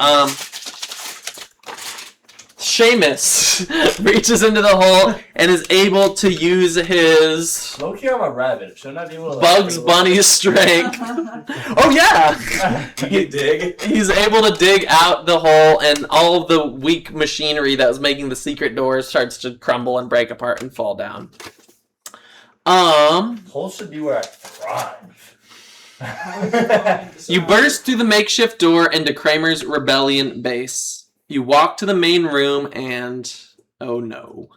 Seamus reaches into the hole and is able to use his Low-key, I'm a rabbit. Shouldn't I be able to... Bugs Bunny strength. Oh yeah! Can you dig? He's able to dig out the hole, and all of the weak machinery that was making the secret door starts to crumble and break apart and fall down. Holes should be where I thrive. You burst through the makeshift door into Kramer's rebellion base. You walk to the main room and... oh no.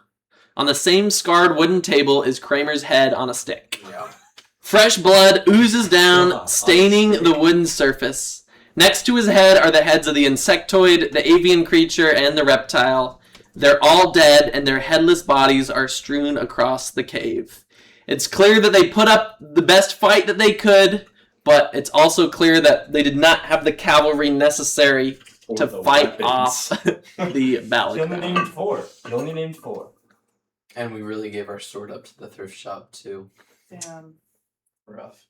On the same scarred wooden table is Kramer's head on a stick. Yeah. Fresh blood oozes down, God, staining the wooden surface. Next to his head are the heads of the insectoid, the avian creature, and the reptile. They're all dead, and their headless bodies are strewn across the cave. It's clear that they put up the best fight that they could, but it's also clear that they did not have the cavalry necessary Or to the fight weapons. off the You only Balak. named 4. You only named 4. And we really gave our sword up to the thrift shop too. Damn. Rough.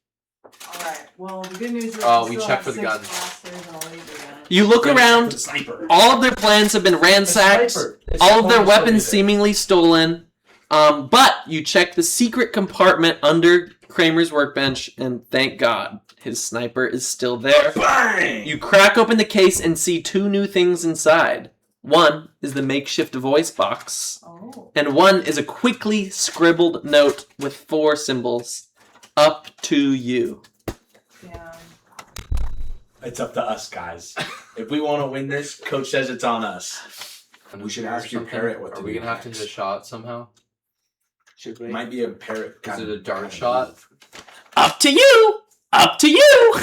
Alright, well, the good news is Oh, we we still checked have for the 6 guns. blasters and a laser gun. You look For around, the sniper. all of their plans have been ransacked, all of their weapons seemingly stolen, but you check the secret compartment under Kramer's workbench, and thank God, his sniper is still there. Bang! You crack open the case and see 2 new things inside. One is the makeshift voice box, Oh. and one is a quickly scribbled note with 4 symbols. Up to you. Damn. It's up to us, guys. If we want to win this, coach says it's on us. And We should or ask your something? parrot what to Are we do gonna have to hit a next. shot somehow? Should we? Might be a parrot. Is kind it a of- dart kind of shot? move. Up to you! Up to you!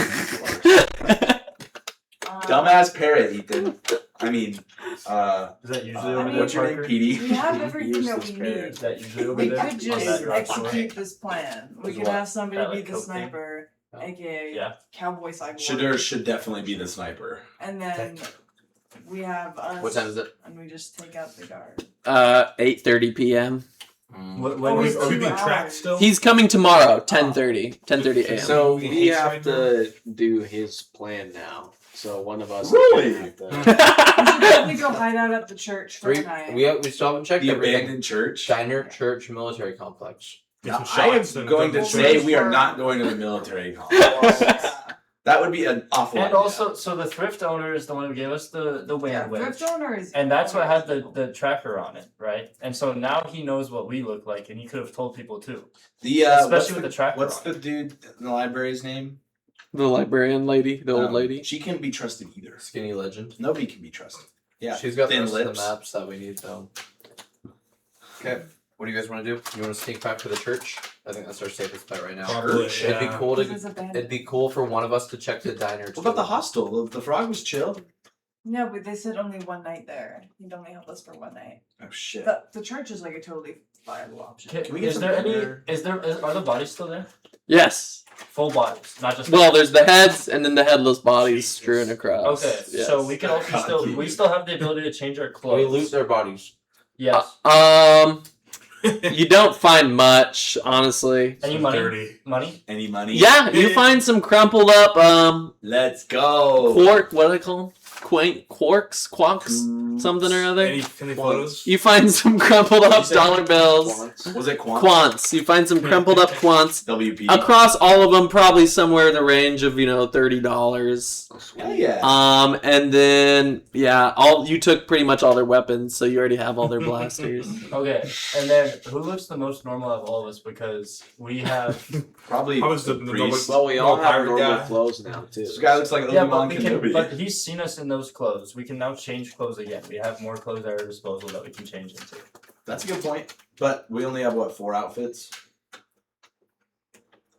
Dumbass parrot, Ethan. I mean, Is that usually over there, what's your name, Parker? Petey? We have everything that we Is need. that usually over We there? could On just that rock execute this plan. We Is could what? have somebody That, be like, the coke thing? sniper, Oh. aka Yeah. cowboy cyborg. Shadur should definitely be the sniper. And then we have us. What time is it? And we just take out the guard. 8:30 p.m. What, Are when we, we, are we being 2 tracked hours. still? He's coming tomorrow, 10:30 a.m. So He we hates have right to do his plan now. So one of us Really? have to. We should probably go hide out at the church for Three. the night. We still haven't checked The everything. abandoned church. Diner, church, military complex. Get some I am shots and going go to to say church. we are not going to the military complex. Yeah. That would be an awful and idea. also, so the thrift owner is the one who gave us the Yeah, wind wedge. thrift owner is. And that's what had the tracker on it, right? And so now he knows what we look like, and he could have told people too. the especially what's with the tracker What's on the dude in the library's name? The librarian lady, the old lady. She can't be trusted either. Skinny legend. Nobody can be trusted. Yeah. She's got the thin rest lips. of the maps that we need though. Okay. What do you guys want to do? You want to sneak back to the church? I think that's our safest bet right now. Probably, It'd be yeah. cool This to. is abandoned. It'd be cool for one of us to check the diner. What about the hostel? The frog was chill. No, but they said only one night there. He'd only help us for one night. Oh shit. The church is like a totally viable option. Can we get is some there any? better- Are the bodies still there? Yes. Full bodies, not just. Well, there's the heads and then the headless bodies strewn across. Okay, Yes. so we can also God, still dude. we still have the ability to change our clothes. We loot their bodies. Yes. You don't find much, honestly. Any So money? dirty. Money? Any money? Yeah, you find some crumpled up Let's go. quark. What do they call them? Quarks, something or other. Any photos? You find some crumpled You up said dollar bills. Was it Quant? Quants. You find some crumpled up quants. WP. Across all of them, probably somewhere in the range of $30. Hell yeah. And then you took pretty much all their weapons, so you already have all their blasters. Okay, and then who looks the most normal of all of us because we have. Probably I was the priest. Well, we all No, have pirate normal guy. clothes now too. This guy looks like Yeah, Obi-Wan but we can. Kenobi. But he's seen us in those clothes. We can now change clothes again. We have more clothes at our disposal that we can change into. That's a good point. But we only have, 4 outfits?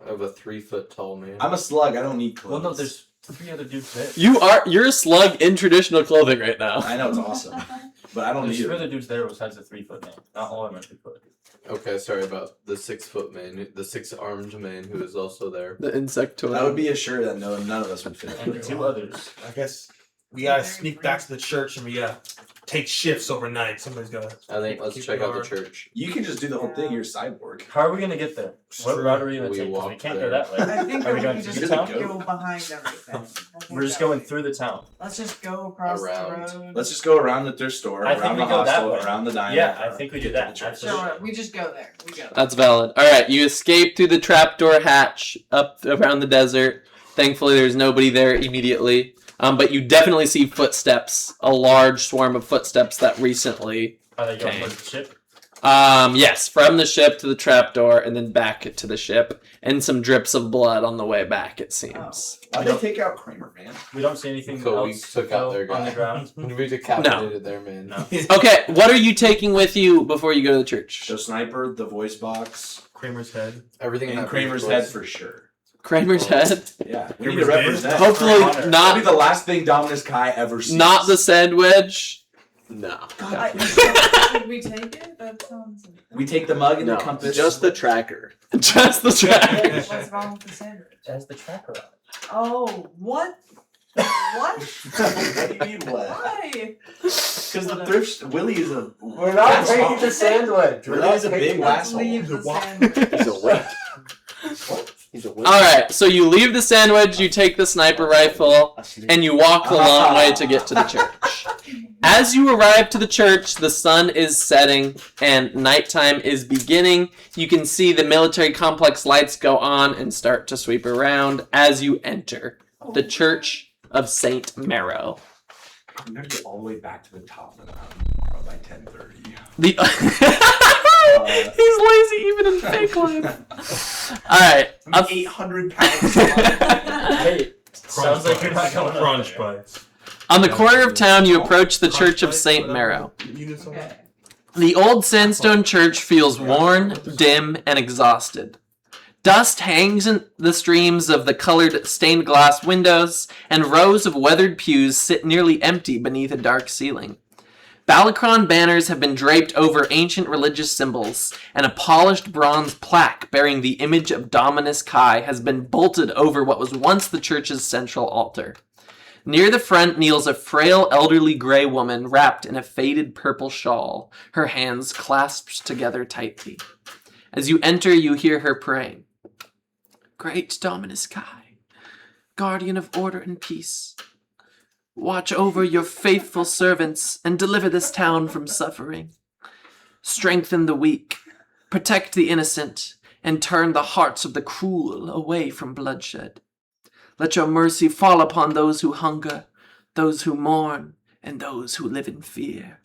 I have a 3 foot tall man. I'm a slug. I don't need clothes. Well, no, there's 3 other dudes there. You're a slug in traditional clothing right now. I know, it's awesome. But I don't There's need 3 it. other dudes there besides the 3 foot man. Not all of them are 3 foot. Okay, sorry about the 6 foot man, the 6 armed man who is also there. The insectoid. That would be a shirt that none of us would fit And in. 2 others. I guess we gotta sneak back to the church and we gotta take shifts overnight. Somebody's gotta. I think let's Keep check out the guard. church. You can just do the whole thing. You're a cyborg. How are we gonna get there? What True. route are we gonna We take? 'Cause we walk can't there. go that way. I think Are that we we going can through just the town? go behind everything. I think We're just that going would- through the town. Let's just go across Around. the road. Let's just go around the thrift store, I think around we the go that hostel, way. around the diner. Yeah, I think we do that. Get to the church. So we just go there. We go. That's valid. All right, you escape through the trapdoor hatch up around the desert. Thankfully, there's nobody there immediately. But you definitely see footsteps, a large swarm of footsteps that recently. Are they going Okay. towards the ship? Yes, from the ship to the trapdoor and then back to the ship, and some drips of blood on the way back, it seems. Why'd they take out Kramer, man? We don't see anything So we else took out though, their on the guy. ground. We decapitated their man. No. Okay, what are you taking with you before you go to the church? The sniper, the voice box, Kramer's head. Everything in and that Kramer's briefcase. head for sure. Kramer's head? Yeah, we Kramer's need to head. represent. Hopefully That'll be not, the last thing Dominus Kai ever sees. not the sandwich. No. Did we take it? That sounds. We take the mug and No, the compass. just the tracker. Just the track. What's wrong with the sandwich? Has the tracker on it. Oh, what? What? What do you mean what? Why? Because the thrift Willie is a. We're not taking the sandwich. We're Willie not is a taking big Let's asshole. leave the What? sandwich. He's awake. He's awake. Alright, so you leave the sandwich, you take the sniper rifle, and you walk the long way to get to the church. As you arrive to the church, the sun is setting and nighttime is beginning. You can see the military complex lights go on and start to sweep around as you enter the Church of Saint Marrow. I'm gonna get all the way back to the top of the mountain tomorrow by 10:30. The He's lazy even in fake life. Alright. I'm 800 pounds. Hey, sounds like you're not going Crunch bites. On the corner of town, you approach the Church of Saint Marrow. Okay. The old sandstone church feels worn, dim, and exhausted. Dust hangs in the streams of the colored stained glass windows, and rows of weathered pews sit nearly empty beneath a dark ceiling. Balacron banners have been draped over ancient religious symbols, and a polished bronze plaque bearing the image of Dominus Kai has been bolted over what was once the church's central altar. Near the front kneels a frail, elderly gray woman wrapped in a faded purple shawl, her hands clasped together tightly. As you enter, you hear her praying. Great Dominus Kai, guardian of order and peace, watch over your faithful servants and deliver this town from suffering. Strengthen the weak, protect the innocent, and turn the hearts of the cruel away from bloodshed. Let your mercy fall upon those who hunger, those who mourn, and those who live in fear.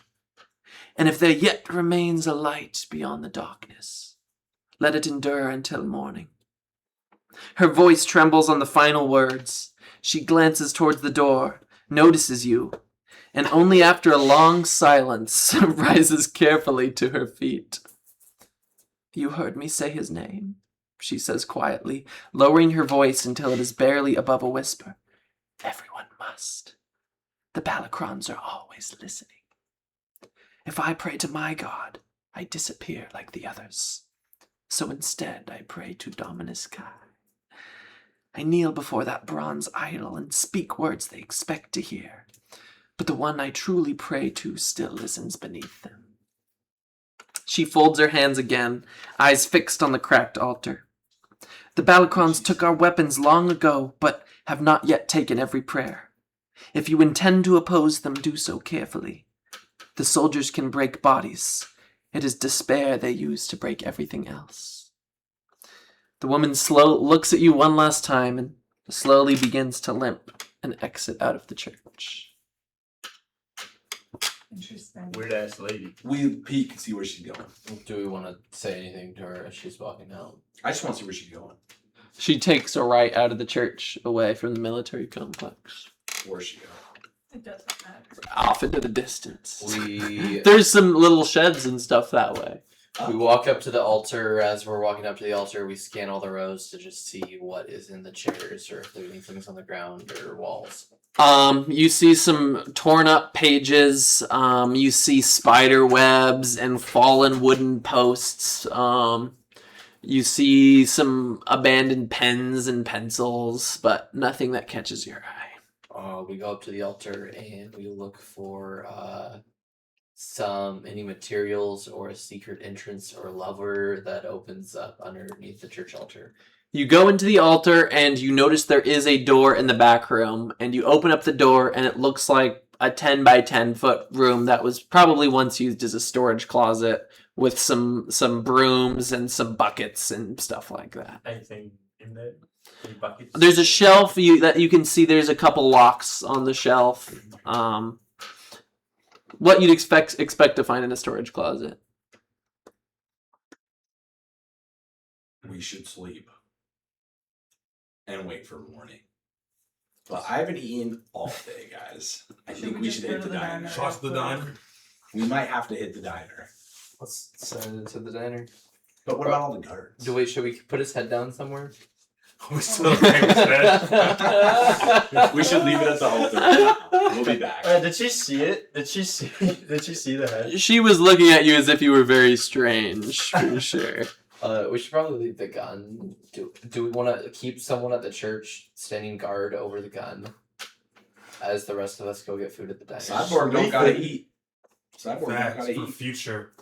And if there yet remains a light beyond the darkness, let it endure until morning. Her voice trembles on the final words. She glances towards the door, notices you, and only after a long silence rises carefully to her feet. You heard me say his name, she says quietly, lowering her voice until it is barely above a whisper. Everyone must. The Balacrons are always listening. If I pray to my god, I disappear like the others. So instead, I pray to Dominus Kai. I kneel before that bronze idol and speak words they expect to hear. But the one I truly pray to still listens beneath them. She folds her hands again, eyes fixed on the cracked altar. The Balacrons took our weapons long ago, but have not yet taken every prayer. If you intend to oppose them, do so carefully. The soldiers can break bodies. It is despair they use to break everything else. The woman looks at you one last time and slowly begins to limp and exit out of the church. Interesting. Weird ass lady. We peek and see where she's going. Do we want to say anything to her as she's walking out? I just want to see where she's going. She takes a right out of the church, away from the military complex, Where's she going? It doesn't matter. off into the distance. We There's some little sheds and stuff that way. we walk up to the altar. As we're walking up to the altar, we scan all the rows to just see what is in the chairs or if there's any things on the ground or walls. You see some torn up pages. You see spider webs and fallen wooden posts. You see some abandoned pens and pencils, but nothing that catches your eye. We go up to the altar and we look for any materials or a secret entrance or lever that opens up underneath the church altar. You go into the altar and you notice there is a door in the back room, and you open up the door and it looks like a 10 by 10 foot room that was probably once used as a storage closet with some brooms and some buckets and stuff like that. Anything in there? Any buckets? There's a shelf that you can see. There's a couple locks on the shelf. What you'd expect to find in a storage closet. we should sleep and wait for morning. But I haven't eaten all day, guys. I think we just should go hit to the the diner. diner? Shots to the diner. We might have to hit the diner. Let's send it to the diner. But what about all the guards? Should we put his head down somewhere? We still famous We should leave it at the altar. We'll be back. Did she see it? Did she see the head? She was looking at you as if you were very strange, for sure. We should probably leave the gun. Do we want to keep someone at the church standing guard over the gun as the rest of us go get food at the diner? Cyborg don't gotta eat. Cyborg don't Facts gotta for eat. future.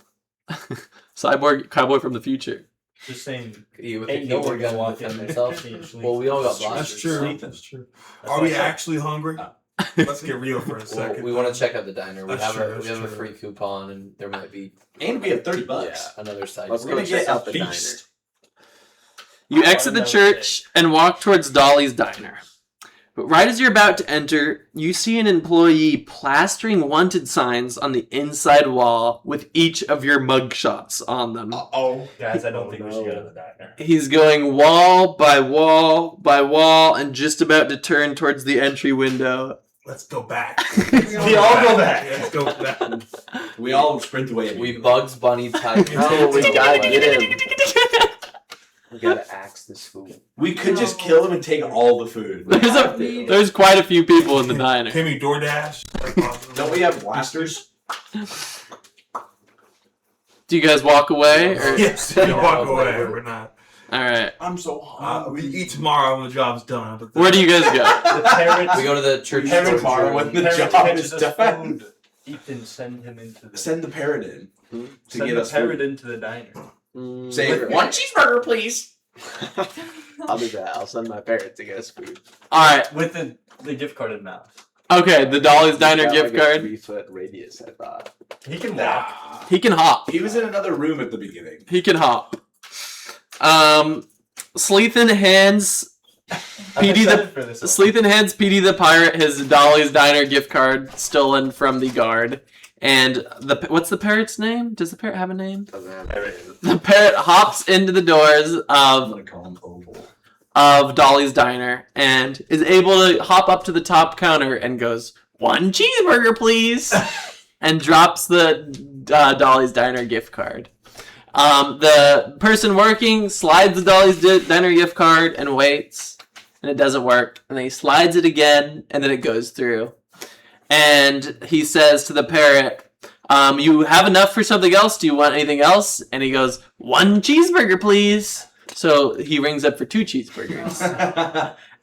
Cyborg cowboy from the future. Just saying. He with Ain't the no keyboard one gun gonna walk defend in himself. there. Well, we all got That's blasters. true. That's true. Are we actually hungry? Let's get real for a Well, second. we want to check out the diner. We That's have true, we that's have a true. free coupon, and there might be And we have $30. another side. Let's We're go gonna check get out a the feast. You exit the church and walk towards Dolly's diner. But right as you're about to enter, you see an employee plastering wanted signs on the inside wall with each of your mugshots on them. Oh, Guys, I don't think we should go to the diner. He's going wall by wall by wall and just about to turn towards the entry window. Let's go back. We all go back. Let's go back. we all sprint away. We Bugs Bunny type. No, we gotta get him. We gotta axe this fool. We could just kill him and take all the food. There's quite a few people in the diner. Can we DoorDash? Don't we have blasters? Do you guys walk away? Or... Yes, we walk away. We're not. All right. I'm so hungry. We eat tomorrow when the job's done. But Where do you guys go? The parents. We go to the church Parents tomorrow tomorrow when the parents job catches is us done. food. Ethan, send him into the. Send the parrot in to Send get the us parrot food. into the diner. Say one cheeseburger, please. I'll do that. I'll send my parrot to get us food. All right. With the gift card in mouth. Okay, the Dolly's Diner Got, gift like, a card. 3-foot radius, I thought. He can walk. He can hop. He was in another room at the beginning. He can hop. Sleethan hands PD the pirate his Dolly's Diner gift card stolen from the guard. And what's the parrot's name? Does the parrot have a name? Doesn't have everything. The parrot hops into the doors I'm gonna call him Oval. of Dolly's Diner and is able to hop up to the top counter and goes, "1 cheeseburger, please," and drops the Dolly's Diner gift card. The person working slides the Dolly's Diner gift card and waits, and it doesn't work. And then he slides it again, and then it goes through. And he says to the parrot, "You have enough for something else? Do you want anything else?" And he goes, "1 cheeseburger, please." So he rings up for 2 cheeseburgers.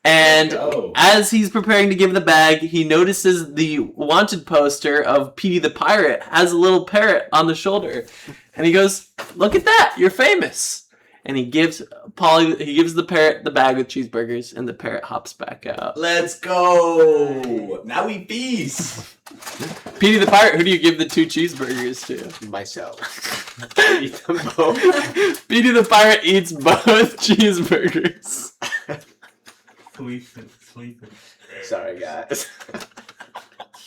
And Oh. as he's preparing to give the bag, he notices the wanted poster of Petey the Pirate has a little parrot on the shoulder. And he goes, "Look at that, you're famous." And he gives the parrot the bag with cheeseburgers, and the parrot hops back out. Let's go. Now we feast. Petey the Pirate, who do you give the 2 cheeseburgers to? Myself. I eat them both. Petey the Pirate eats both cheeseburgers. Sleeping. Sorry, guys.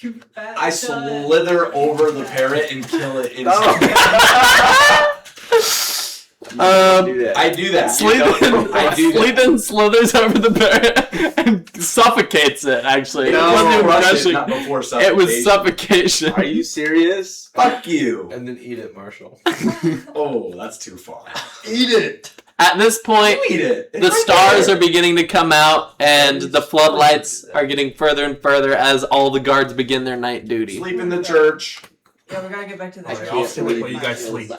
You fat I stud. slither over the parrot and kill it instantly. Do that. I do that. Sleethan slithers over the parrot and suffocates it, actually. It It wasn't was crushing. not before It suffocation. was suffocation. Are you serious? Fuck you. and then eat it, Marshall. Oh, that's too far. Eat it. At this point, You eat it. It's the right stars there. are beginning to come out, and the floodlights are getting further and further as all the guards begin their night duty. Sleep in the church. Yeah, we gotta get back to the Alright, church. I'll sleep while you guys sleep.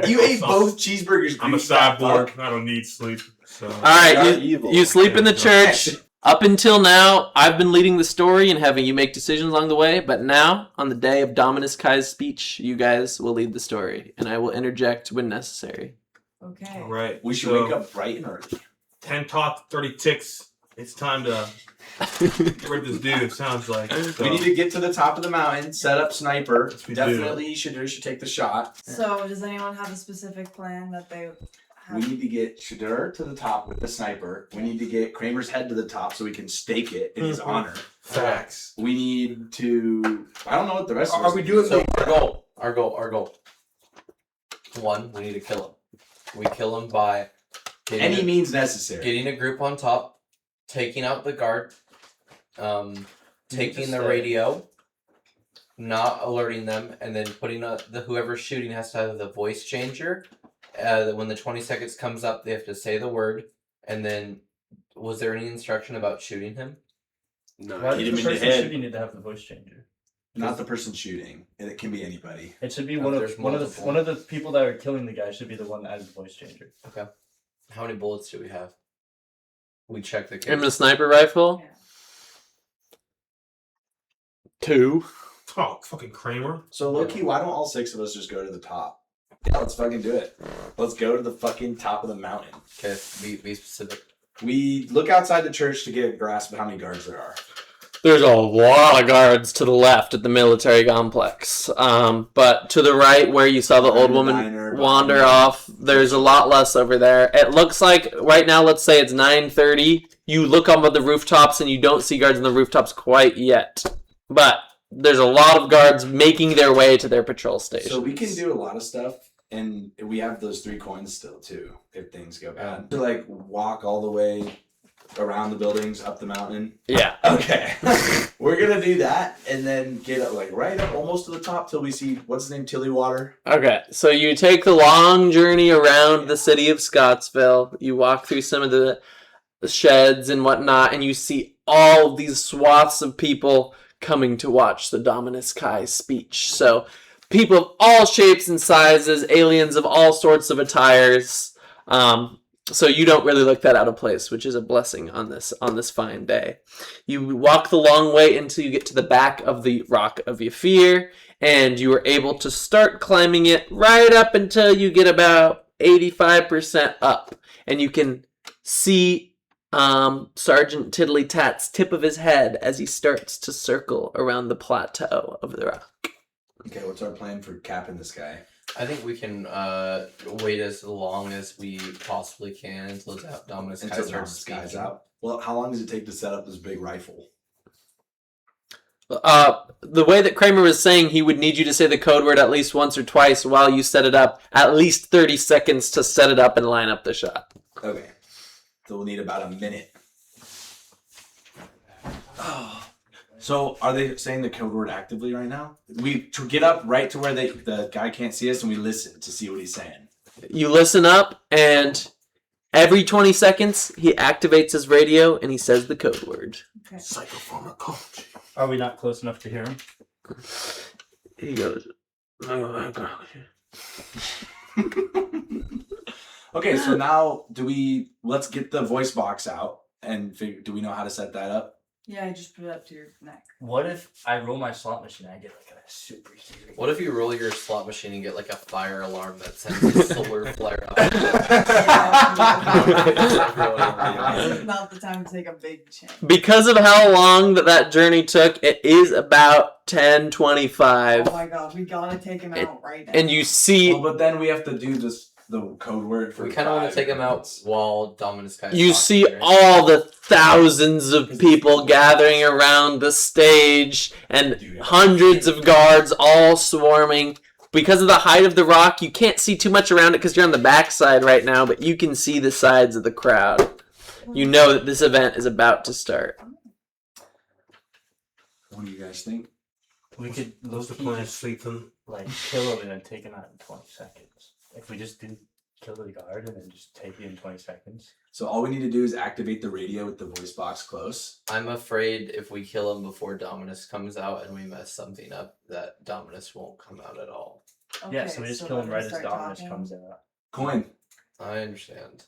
You ate both cheeseburgers. I'm a grease that cyborg. fuck. I don't need sleep. So. All right, You're you, evil. you sleep in the church. Up until now, I've been leading the story and having you make decisions along the way, but now, on the day of Dominus Kai's speech, you guys will lead the story, and I will interject when necessary. Okay. All right. We should so, wake up bright and early. 10 top, 30 ticks. It's time to get rid of this dude. It sounds like. So, We need to get to the top of the mountain, set up sniper. we do. Definitely should take the shot. So, does anyone have a specific plan that they We have? need to get Shadur to the top with the sniper. We need to get Kramer's head to the top so we can stake it in his Mhm. honor. Facts. We need to. I don't know what the rest of Are us we need. doing So our goal. 1, we need to kill him. We kill him by Any means necessary. Getting a group on top, taking out the guard, taking the radio, not alerting them, and then putting whoever's shooting has to have the voice changer. When the 20 seconds comes up, they have to say the word. And then, was there any instruction about shooting him? No, Why hit does him the in the person head. shooting need to have the voice changer? Not the person shooting. It can be anybody. It should be If one there's of multiple. the people that are killing the guy should be the one that has the voice changer. Okay. How many bullets do we have? We check the And camera. the sniper rifle? Yeah. 2. Oh, fucking Kramer. So low-key, why don't all 6 of us just go to the top? Yeah, let's fucking do it. Let's go to the fucking top of the mountain. Okay, be specific. We look outside the church to get a grasp of how many guards there are. There's a lot of guards to the left at the military complex. But to the right, where you saw the old woman Diner, wander behind off, there's a lot less over there. It looks like right now, let's say it's 9:30. You look up at the rooftops and you don't see guards on the rooftops quite yet. But there's a lot of guards making their way to their patrol station. So we can do a lot of stuff, and we have those 3 coins still too, if things go bad. To like walk all the way around the buildings, up the mountain. Yeah. Okay. We're gonna do that, and then get up, like right up almost to the top till we see, what's his name, Tilly Water. Okay, so you take the long journey around the city of Scottsville. You walk through some of the sheds and whatnot, and you see all of these swaths of people coming to watch the Dominus Kai speech. So, people of all shapes and sizes, aliens of all sorts of attires. So you don't really look that out of place, which is a blessing on this fine day. You walk the long way until you get to the back of the Rock of Yafir, and you are able to start climbing it right up until you get about 85% up, and you can see Sergeant Tiddly Tat's tip of his head as he starts to circle around the plateau of the rock. Okay, what's our plan for capping this guy? I think we can wait as long as we possibly can until Dominus Kai Until starts Dominus Kai's speaking. out. Well, how long does it take to set up this big rifle? The way that Kramer was saying, he would need you to say the code word at least once or twice while you set it up. At least 30 seconds to set it up and line up the shot. Okay. So we'll need about a minute. So are they saying the code word actively right now? We get up right to where the guy can't see us, and we listen to see what he's saying. You listen up, and every 20 seconds, he activates his radio and he says the code word. Okay. Psychopharmacology. Are we not close enough to hear him? He goes, Okay, so now let's get the voice box out and do we know how to set that up? Yeah, I just put it up to your neck. What if I roll my slot machine and I get like a super hearing? What if you roll your slot machine and get like a fire alarm that sends a solar flare up? This is not the time to take a big chance. because of how long that journey took, it is about 10:25. Oh my god, we gotta take him out right now. And you see Well, but then we have to do the code word for We kind of want 5 to take him out minutes. while Dominus Kai. You see all the thousands of people gathering around the stage and hundreds of guards all swarming. Because of the height of the rock, you can't see too much around it because you're on the backside right now, but you can see the sides of the crowd. You know that this event is about to start. What do you guys think? We could What's the low-key plan, just Sleeping? like kill him and then take him out in 20 seconds. If we just didn't kill the guard and then just take it in 20 seconds. So all we need to do is activate the radio with the voice box close. I'm afraid if we kill him before Dominus comes out and we mess something up, that Dominus won't come out at all. Okay, Yeah, so we just kill him let right me as start Dominus talking. comes out. Coin. I understand.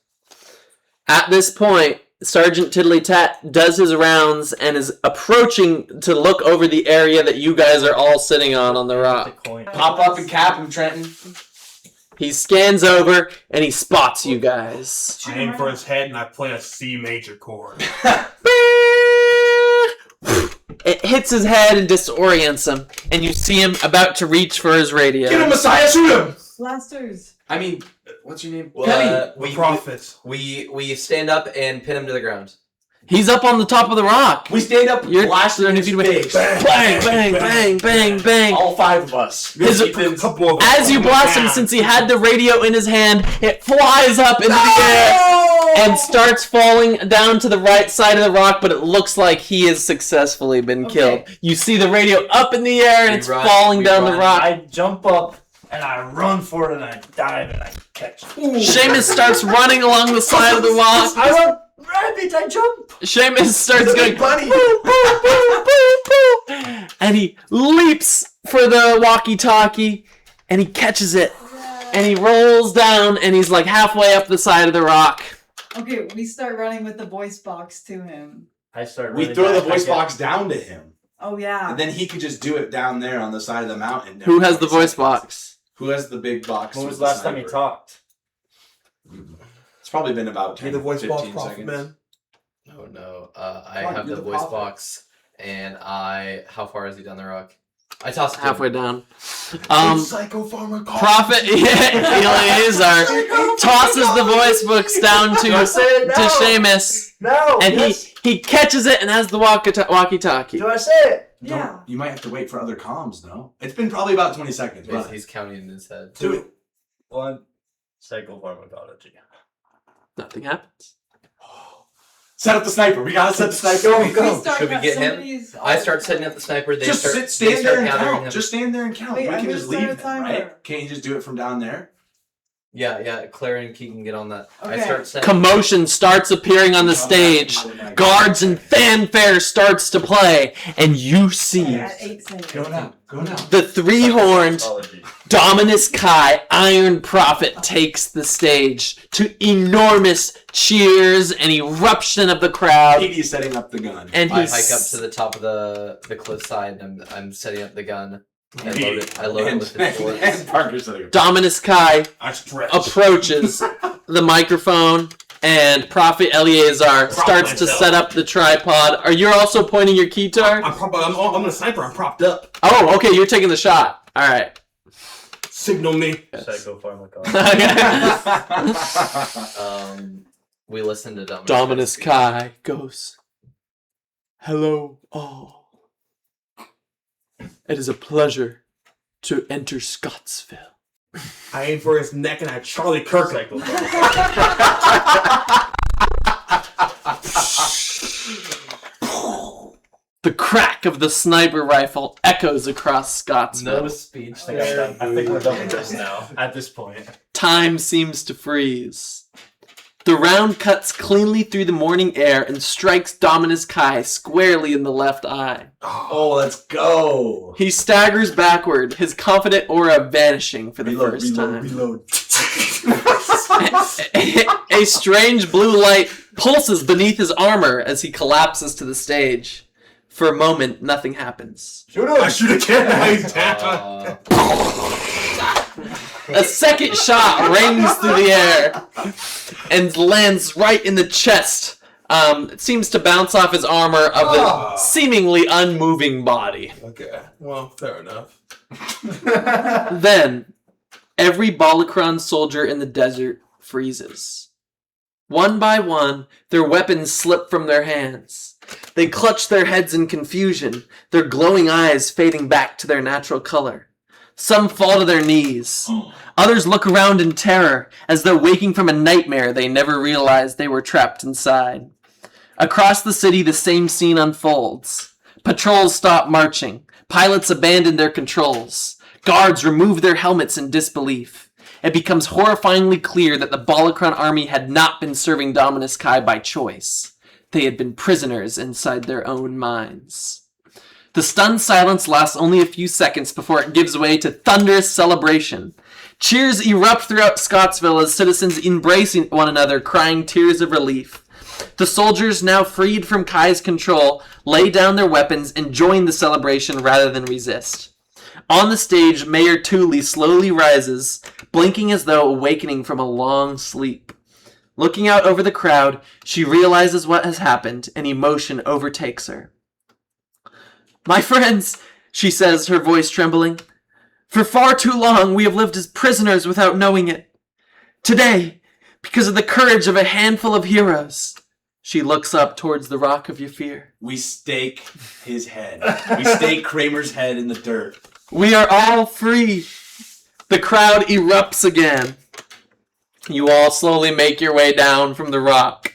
At this point, Sergeant Tiddly Tat does his rounds and is approaching to look over the area that you guys are all sitting on the The rock. coin. Pop up and cap him, Trenton. He scans over and he spots you guys. I aim for his head and I play a C major chord. It hits his head and disorients him, and you see him about to reach for his radio. Get him, Messiah! Shoot him! Blasters. I mean, what's your name? Well, Penny. The prophets. we stand up and pin him to the ground. He's up on the top of the rock. We stand up, You're blast him in his 30 feet away. face. Bang, bang, bang, bang, bang. All 5 of us. His- Couple of As you blast him, since he had the radio in his hand, it flies up into the air. and starts falling down to the right side of the rock, but it looks like he has successfully been killed. You see the radio up in the air, and it's falling down the rock. I jump up and I run for it and I dive and I catch it. Seamus starts running along the side of the rock. I run, rabbit, I jump. Seamus starts going, bunny. boo, boo, boo, boo, boo, and he leaps for the walkie-talkie, and he catches it, and he rolls down, and he's like halfway up the side of the rock. Okay, we start running with the voice box to him. I start. We throw the voice box down to him. Oh yeah. And then he could just do it down there on the side of the mountain. Who has the voice box? Who has the big box? When was with the last time sniper? he talked? It's probably been about 10, Need the voice box, 15 Prophet seconds. Man. Oh no. I Come on, have you're the the voice prophet. box, and how far is he down the rock? I tossed it to him. Halfway down. Psychopharmacology. Prophet Eleazar tosses the voice books down to Seamus, No. and he catches it and has the walkie-talkie. Do I say it? Yeah. You might have to wait for other comms, no? It's been probably about 20 seconds. But He's counting in his head. do it. 1. Psychopharmacology. Nothing happens. Set up the sniper. We gotta set the sniper. Should we get him? I start setting up the sniper. They Just start, stand they there start and gathering count. him. Just stand there and count. Wait, we I'm can gonna just start leave a them, timer. right? Can't you just do it from down there? Yeah. Claire and Keaton get on that. I Okay. start setting. Commotion starts appearing on the stage. Guards and fanfare starts to play, and you see At 8 seconds. Go now. Go now. the three-horned Psychopharmacology. Dominus Kai Iron Prophet takes the stage to enormous cheers and eruption of the crowd. Katie's setting up the gun. And I he's hike up to the top of the cliffside, and I'm setting up the gun. I load it with the and bullets. Parker's setting up. Dominus Kai I stretch. approaches the microphone, and Prophet Eleazar starts to set up the tripod. Are you also pointing your keytar? I'm a sniper. I'm propped up. Oh, okay, you're taking the shot. All right. Signal me. Psychopharmacology. We listen to Dominus. Dominus Kai goes, "Hello, all. It is a pleasure to enter Scottsville." I aim for his neck and I Charlie Kirk. The crack of the sniper rifle echoes across Scottsville. No speech. I think we're done with this now. At this point. Time seems to freeze. The round cuts cleanly through the morning air and strikes Dominus Kai squarely in the left eye. Oh, let's go. He staggers backward, his confident aura vanishing for the first time. Reload. A strange blue light pulses beneath his armor as he collapses to the stage. For a moment, nothing happens. I shoot again. He's down. A second shot rings through the air and lands right in the chest. It seems to bounce off his armor of the seemingly unmoving body. Okay. Well, fair enough. Then, every Balakron soldier in the desert freezes. One by one, their weapons slip from their hands. They clutch their heads in confusion, their glowing eyes fading back to their natural color. Some fall to their knees. Others look around in terror, as though waking from a nightmare they never realized they were trapped inside. Across the city, the same scene unfolds. Patrols stop marching. Pilots abandon their controls. Guards remove their helmets in disbelief. It becomes horrifyingly clear that the Balakron army had not been serving Dominus Kai by choice. They had been prisoners inside their own minds. The stunned silence lasts only a few seconds before it gives way to thunderous celebration. Cheers erupt throughout Scottsville as citizens embrace one another, crying tears of relief. The soldiers, now freed from Kai's control, lay down their weapons and join the celebration rather than resist. On the stage, Mayor Tooley slowly rises, blinking as though awakening from a long sleep. Looking out over the crowd, she realizes what has happened, and emotion overtakes her. "My friends," she says, her voice trembling, "for far too long we have lived as prisoners without knowing it. Today, because of the courage of a handful of heroes," she looks up towards the Rock of Yafir, We stake his head. We stake Kramer's head in the dirt. "we are all free." The crowd erupts again. You all slowly make your way down from the rock.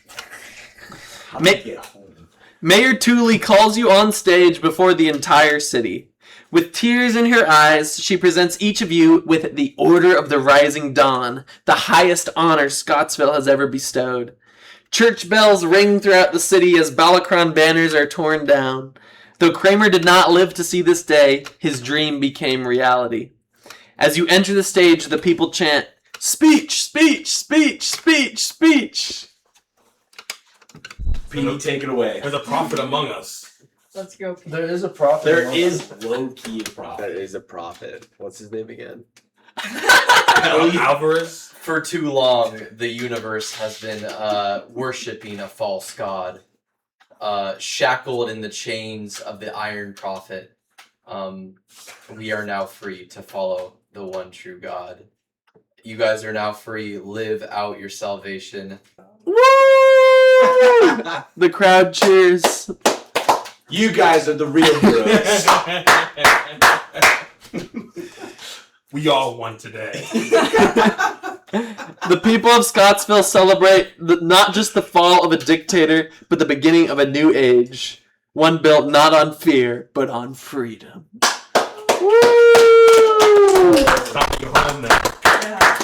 How do I get home? Mayor Tooley calls you on stage before the entire city. With tears in her eyes, she presents each of you with the Order of the Rising Dawn, the highest honor Scottsville has ever bestowed. Church bells ring throughout the city as Balacron banners are torn down. Though Kramer did not live to see this day, his dream became reality. As you enter the stage, the people chant, "Speech, speech, speech, speech, speech." Petey, take it away. There's a prophet among us. Let's go. Pete. There is a prophet. There among is us. low-key a That prophet. is a prophet. What's his name again? Alvarez. For too long, the universe has been worshipping a false god, shackled in the chains of the Iron Prophet. We are now free to follow the one true God. You guys are now free. Live out your salvation. Woo! The crowd cheers. You guys are the real heroes. We all won today. The people of Scottsville celebrate not just the fall of a dictator, but the beginning of a new age. One built not on fear, but on freedom. Woo! Time to go home now. Yeah.